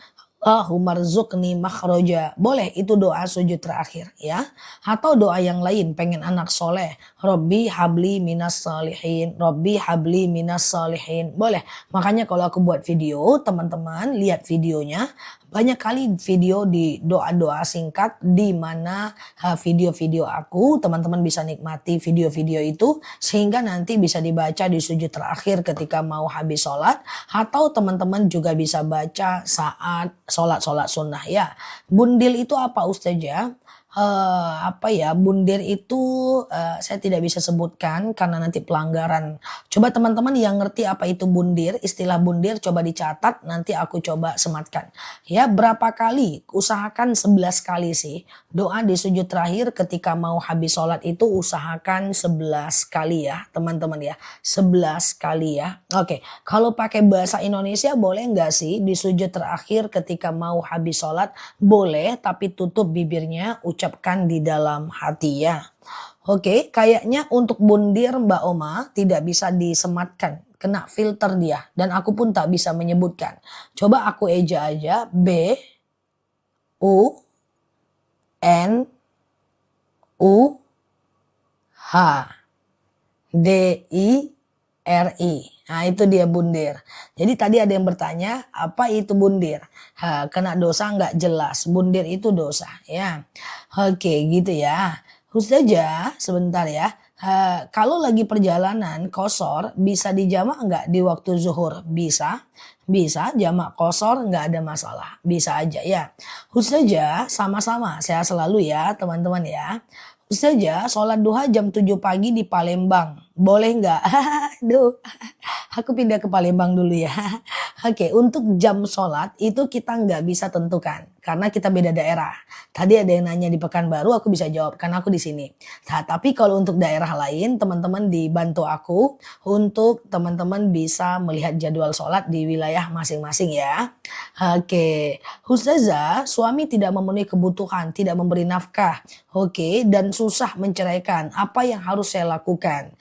Allahumma rzuqni makhraja. Boleh itu doa sujud terakhir ya. Atau doa yang lain, pengen anak soleh. Rabbi habli minas salihin. Rabbi habli minas salihin. Boleh. Makanya kalau aku buat video, teman-teman lihat videonya. Banyak kali video di doa-doa singkat di mana video-video aku, teman-teman bisa nikmati video-video itu sehingga nanti bisa dibaca di sujud terakhir ketika mau habis sholat, atau teman-teman juga bisa baca saat sholat sunnah ya. Bundil itu apa Ustazah? Bundir itu saya tidak bisa sebutkan karena nanti pelanggaran. Coba teman-teman yang ngerti apa itu bundir, istilah bundir coba dicatat, nanti aku coba sematkan. Ya, berapa kali? Usahakan 11 kali sih. Doa di sujud terakhir ketika mau habis sholat itu usahakan 11 kali ya teman-teman ya. 11 kali ya. Oke, kalau pakai bahasa Indonesia boleh nggak sih di sujud terakhir ketika mau habis sholat? Boleh, tapi tutup bibirnya, ucapkan di dalam hati ya. Oke, kayaknya untuk bundir Mbak Oma tidak bisa disematkan, kena filter dia dan aku pun tak bisa menyebutkan. Coba aku eja aja, B U N U H D I R I. Nah itu dia bundir. Jadi tadi ada yang bertanya apa itu bundir? Kena dosa nggak jelas. Bundir itu dosa ya. Oke gitu ya. Ustazah sebentar ya. Kalau lagi perjalanan kosor bisa dijamak nggak di waktu zuhur? Bisa. Bisa jamak kosor nggak ada masalah. Bisa aja ya. Ustazah sama-sama sehat selalu ya teman-teman ya. Ustazah sholat duha jam 7 pagi di Palembang. Boleh nggak? Aduh, aku pindah ke Palembang dulu ya. Oke, untuk jam sholat itu kita nggak bisa tentukan. karena kita beda daerah. Tadi ada yang nanya di Pekanbaru, aku bisa jawab karena aku di sini. Nah, tapi kalau untuk daerah lain, teman-teman dibantu aku untuk teman-teman bisa melihat jadwal sholat di wilayah masing-masing ya. Oke, Ustazah, suami tidak memenuhi kebutuhan, tidak memberi nafkah, oke, dan susah menceraikan. Apa yang harus saya lakukan?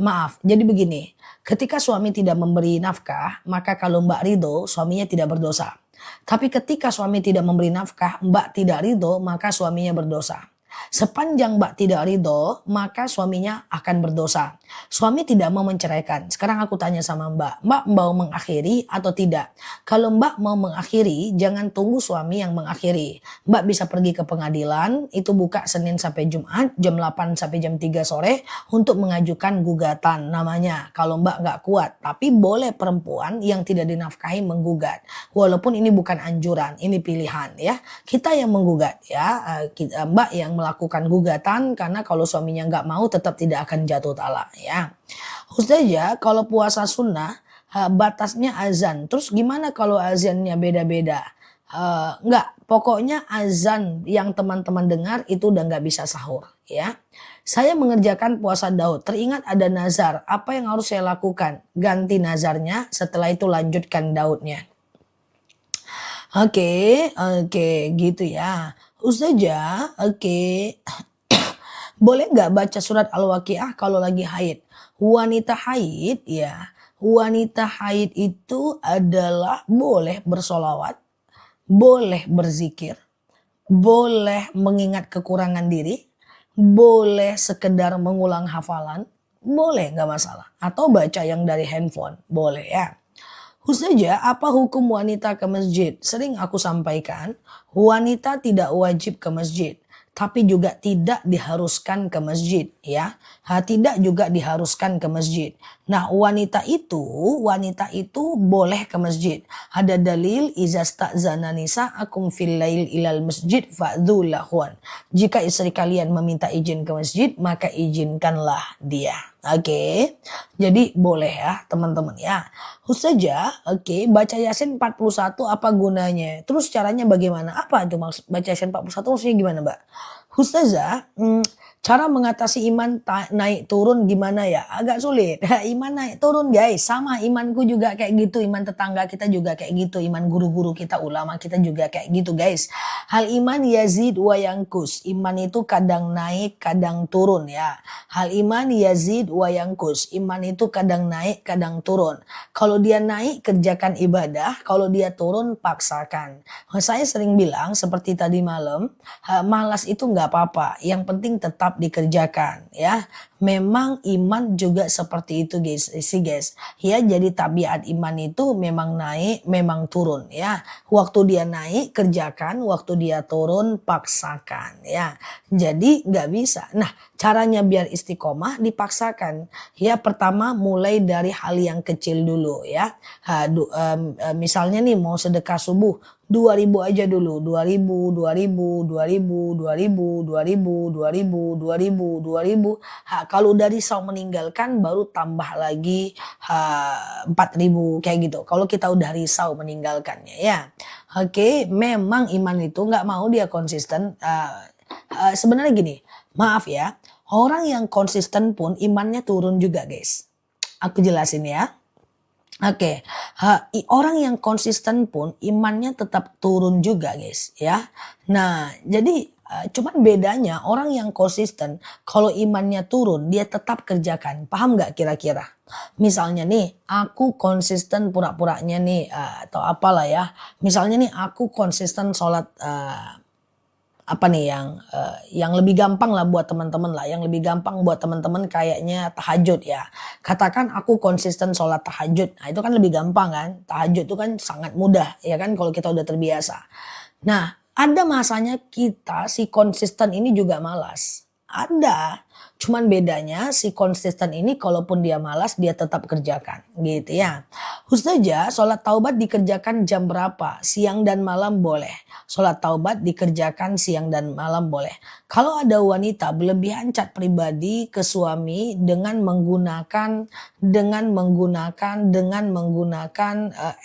Maaf, jadi begini. Ketika suami tidak memberi nafkah, maka kalau Mbak ridho, suaminya tidak berdosa. Tapi ketika suami tidak memberi nafkah, Mbak tidak ridho, maka suaminya berdosa. Sepanjang Mbak tidak ridho, maka suaminya akan berdosa. Suami tidak mau menceraikan. Sekarang aku tanya sama Mbak, Mbak mau mengakhiri atau tidak? Kalau Mbak mau mengakhiri, jangan tunggu suami yang mengakhiri. Mbak bisa pergi ke pengadilan, itu buka Senin sampai Jumat, jam 8 sampai jam 3 sore, untuk mengajukan gugatan namanya. Kalau Mbak nggak kuat, tapi boleh perempuan yang tidak dinafkahi menggugat. Walaupun ini bukan anjuran, ini pilihan ya. Kita yang menggugat ya, Mbak yang melakukan gugatan, karena kalau suaminya nggak mau tetap tidak akan jatuh talak ya. Ustazah, kalau puasa sunnah batasnya azan, terus gimana kalau azannya beda-beda? Nggak, pokoknya azan yang teman-teman dengar itu udah nggak bisa sahur ya. Saya mengerjakan puasa Daud, teringat ada nazar, apa yang harus saya lakukan? Ganti nazarnya, setelah itu lanjutkan Daudnya. Oke, gitu ya. Ustazah, oke. Boleh nggak baca surat Al-Waqiah kalau lagi haid? Wanita haid ya, wanita haid itu adalah boleh bersolawat, boleh berzikir, boleh mengingat kekurangan diri, boleh sekedar mengulang hafalan, boleh nggak masalah. Atau baca yang dari handphone, boleh ya. Ustazah, apa hukum wanita ke masjid? Sering aku sampaikan, wanita tidak wajib ke masjid, tapi juga tidak diharuskan ke masjid ya. Tidak juga diharuskan ke masjid. Nah, wanita itu boleh ke masjid. Ada dalil izasta'zana nisa'akum fil lail ilal masjid fa'dhu lahun. Jika istri kalian meminta izin ke masjid, maka izinkanlah dia. Oke. Jadi boleh ya, teman-teman ya. Ustazah, baca Yasin 41 apa gunanya? Terus caranya bagaimana? Apa itu maksud baca Yasin 41 maksudnya gimana, Mbak? Ustazah, cara mengatasi iman naik turun gimana ya? Agak sulit. Iman naik turun guys, sama imanku juga kayak gitu, iman tetangga kita juga kayak gitu, iman guru-guru kita, ulama kita juga kayak gitu guys. Hal iman yazid wa yangkus, iman itu kadang naik kadang turun ya. Hal iman yazid wa yangkus, iman itu kadang naik kadang turun. Kalau dia naik kerjakan ibadah, kalau dia turun paksakan. Saya sering bilang seperti tadi malam, malas itu nggak apa-apa, yang penting tetap dikerjakan ya. Memang iman juga seperti itu guys, ya. Jadi tabiat iman itu memang naik memang turun ya. Waktu dia naik kerjakan, waktu dia turun paksakan ya. Jadi nggak bisa. Nah, caranya biar istiqomah dipaksakan ya. Pertama mulai dari hal yang kecil dulu ya. Misalnya nih mau sedekah subuh 2.000 aja dulu, 2.000, 2.000, 2.000, 2.000, 2.000, 2.000, 2.000, 2.000. Kalau udah risau meninggalkan baru tambah lagi 4.000 kayak gitu. Kalau kita udah risau meninggalkannya ya. Oke, memang iman itu nggak mau dia konsisten. Sebenarnya gini, maaf ya, orang yang konsisten pun imannya turun juga guys. Aku jelasin ya. Orang yang konsisten pun imannya tetap turun juga guys ya. Nah, jadi cuman bedanya orang yang konsisten kalau imannya turun dia tetap kerjakan. Paham nggak kira-kira? Misalnya nih aku konsisten pura-puranya nih atau apalah ya. Misalnya nih aku konsisten sholat apa nih yang lebih gampang lah buat teman-teman lah, yang lebih gampang buat teman-teman kayaknya tahajud ya. Katakan aku konsisten sholat tahajud, nah itu kan lebih gampang kan, tahajud itu kan sangat mudah ya kan kalau kita udah terbiasa. Nah, ada masanya kita si konsisten ini juga malas. Ada. Cuman bedanya si konsisten ini kalaupun dia malas dia tetap kerjakan gitu ya. Ustazah, sholat taubat dikerjakan jam berapa? Siang dan malam boleh. Sholat taubat dikerjakan siang dan malam boleh. Kalau ada wanita berlebihan cat pribadi ke suami dengan menggunakan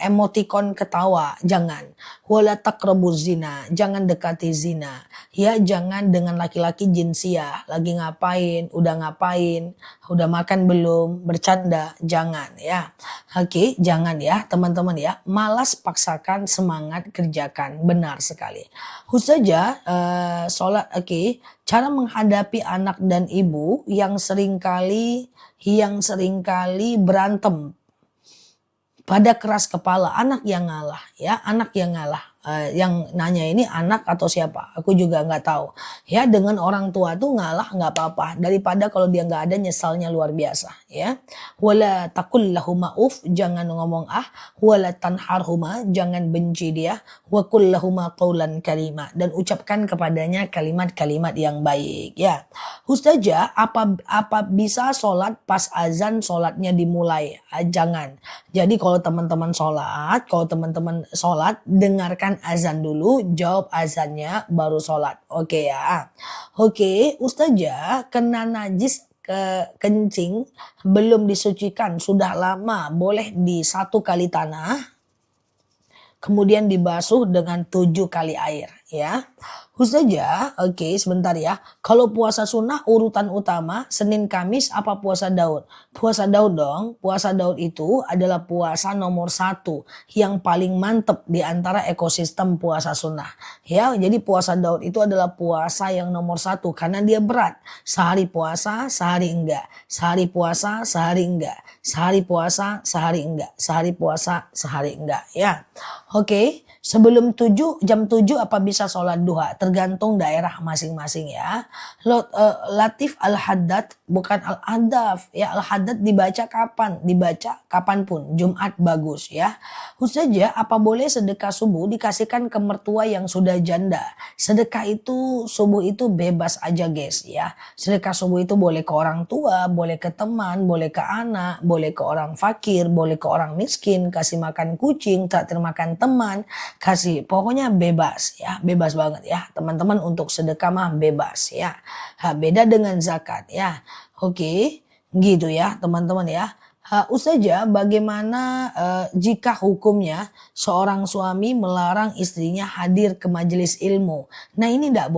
emotikon ketawa, jangan. Wala taqrabuz zina, jangan dekati zina. Ya, jangan dengan laki-laki jinsiah, lagi ngapain, udah makan belum, bercanda, jangan ya. Oke, jangan ya teman-teman ya. Malas paksakan, semangat kerjakan, benar sekali. Ustazah, sholat, oke. Cara menghadapi anak dan ibu yang seringkali berantem pada keras kepala, anak yang ngalah ya, anak yang ngalah. Yang nanya ini anak atau siapa? Aku juga nggak tahu. Ya, dengan orang tua tuh ngalah nggak apa-apa daripada kalau dia nggak ada nyesalnya luar biasa ya. Wala taqul lahuma uf, jangan ngomong ah, wala tanharhuma, jangan benci dia, wa qul lahuma qaulan karima, dan ucapkan kepadanya kalimat-kalimat yang baik ya. Ustazah, apa bisa sholat pas azan sholatnya dimulai? Jangan. Jadi kalau teman-teman sholat, dengarkan azan dulu, jawab azannya, baru sholat. Oke ya. Oke, Ustazah, kena najis kencing belum disucikan, sudah lama, boleh di 1 kali tanah, kemudian dibasuh dengan 7 kali air ya. Ustazah, oke sebentar ya. Kalau puasa sunnah urutan utama Senin Kamis apa puasa Daud? Puasa Daud dong. Puasa Daud itu adalah puasa nomor 1 yang paling mantep di antara ekosistem puasa sunnah. Ya, jadi puasa Daud itu adalah puasa yang nomor 1 karena dia berat. Sehari puasa, sehari enggak. Sehari puasa, sehari enggak. Sehari puasa, sehari enggak. Sehari puasa, sehari enggak. Ya, oke. Sebelum jam 7 apa bisa sholat duha? Tergantung daerah masing-masing ya. Latif Al-Haddad bukan Al-Adaf. Ya, Al-Haddad dibaca kapan? Dibaca kapanpun. Jumat bagus ya. Ustazah, apa boleh sedekah subuh dikasihkan ke mertua yang sudah janda? Sedekah itu subuh itu bebas aja guys ya. Sedekah subuh itu boleh ke orang tua, boleh ke teman, boleh ke anak, boleh ke orang fakir, boleh ke orang miskin, kasih makan kucing, traktir makan teman, kasih, pokoknya bebas ya, bebas banget ya teman-teman, untuk sedekah mah bebas ya. Beda dengan zakat ya. Oke, gitu ya teman-teman ya. Ustazah, bagaimana jika hukumnya seorang suami melarang istrinya hadir ke majelis ilmu? Nah ini tidak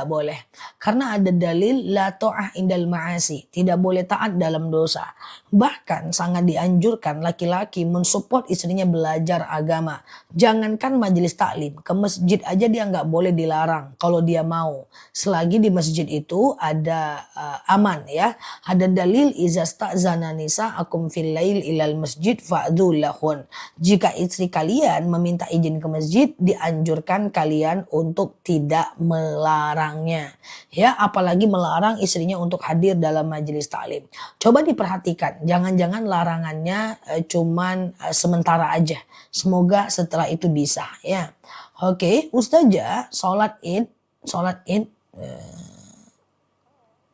boleh. Karena ada dalil la ta'ah indal ma'asi, tidak boleh taat dalam dosa. Bahkan sangat dianjurkan laki-laki mensupport istrinya belajar agama. Jangankan majelis taklim, ke masjid aja dia nggak boleh dilarang kalau dia mau. Selagi di masjid itu ada aman ya. Ada dalil izasta'zana nisa akum fil lail ilal masjid fa'dhu lahun. Jika istri kalian meminta izin ke masjid, dianjurkan kalian untuk tidak melarangnya. Ya, apalagi melarang istrinya untuk hadir dalam majelis taklim. Coba diperhatikan, jangan-jangan larangannya cuman sementara aja. Semoga setelah itu bisa ya. Oke, Ustazah, sholat Id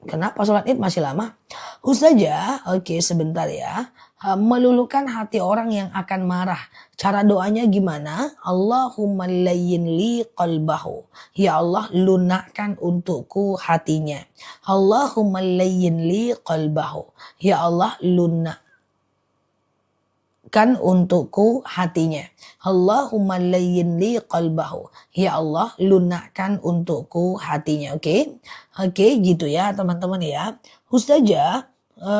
kenapa sholat Id masih lama? Ustazah, oke sebentar ya. Meluluhkan hati orang yang akan marah. Cara doanya gimana? Allahumma layyin li qalbahu. Ya Allah, lunakkan untukku hatinya. Allahumma layyin li qalbahu. Ya Allah, lunakkan untukku hatinya. Allahumma layyin li qalbahu. Ya Allah, lunakkan untukku hatinya. Oke, gitu ya teman-teman ya. Ustazah,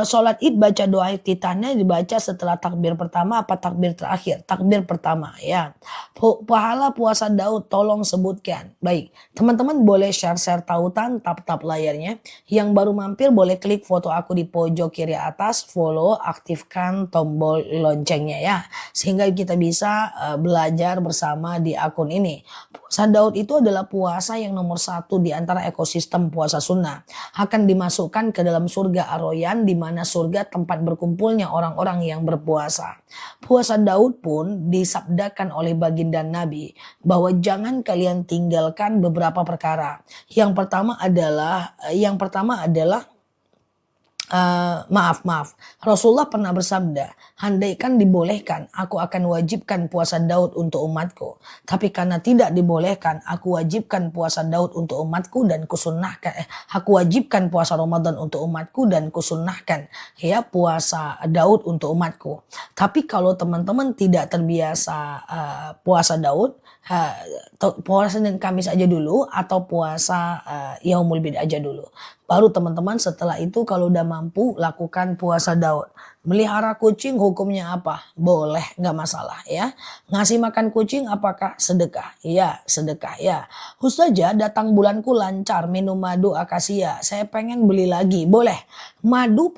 sholat Id baca doa iftitahnya dibaca setelah takbir pertama apa takbir terakhir? Takbir pertama ya. Pahala puasa Daud tolong sebutkan. Baik, teman-teman boleh share tautan, tap layarnya. Yang baru mampir boleh klik foto aku di pojok kiri atas, follow, aktifkan tombol loncengnya ya. Sehingga kita bisa belajar bersama di akun ini. Puasa Daud itu adalah puasa yang nomor 1 di antara ekosistem puasa sunnah. Akan dimasukkan ke dalam surga Ar-Royan, di mana surga tempat berkumpulnya orang-orang yang berpuasa. Puasa Daud pun disabdakan oleh baginda Nabi bahwa jangan kalian tinggalkan beberapa perkara. Yang pertama adalah Maaf. Rasulullah pernah bersabda, andaikan dibolehkan, aku akan wajibkan puasa Daud untuk umatku. Tapi karena tidak dibolehkan, aku wajibkan puasa Daud untuk umatku dan kusunnahkan. Aku wajibkan puasa Ramadan untuk umatku dan kusunnahkan ya puasa Daud untuk umatku. Tapi kalau teman-teman tidak terbiasa puasa Daud, puasa Senin Kamis aja dulu atau puasa Yaumul Bid aja dulu. Baru teman-teman setelah itu kalau udah mampu lakukan puasa Daud. Melihara kucing hukumnya apa? Boleh, nggak masalah ya. Ngasih makan kucing apakah sedekah? Iya, sedekah ya. Ustazah datang bulanku lancar minum madu akasia. Saya pengen beli lagi. Boleh. Madu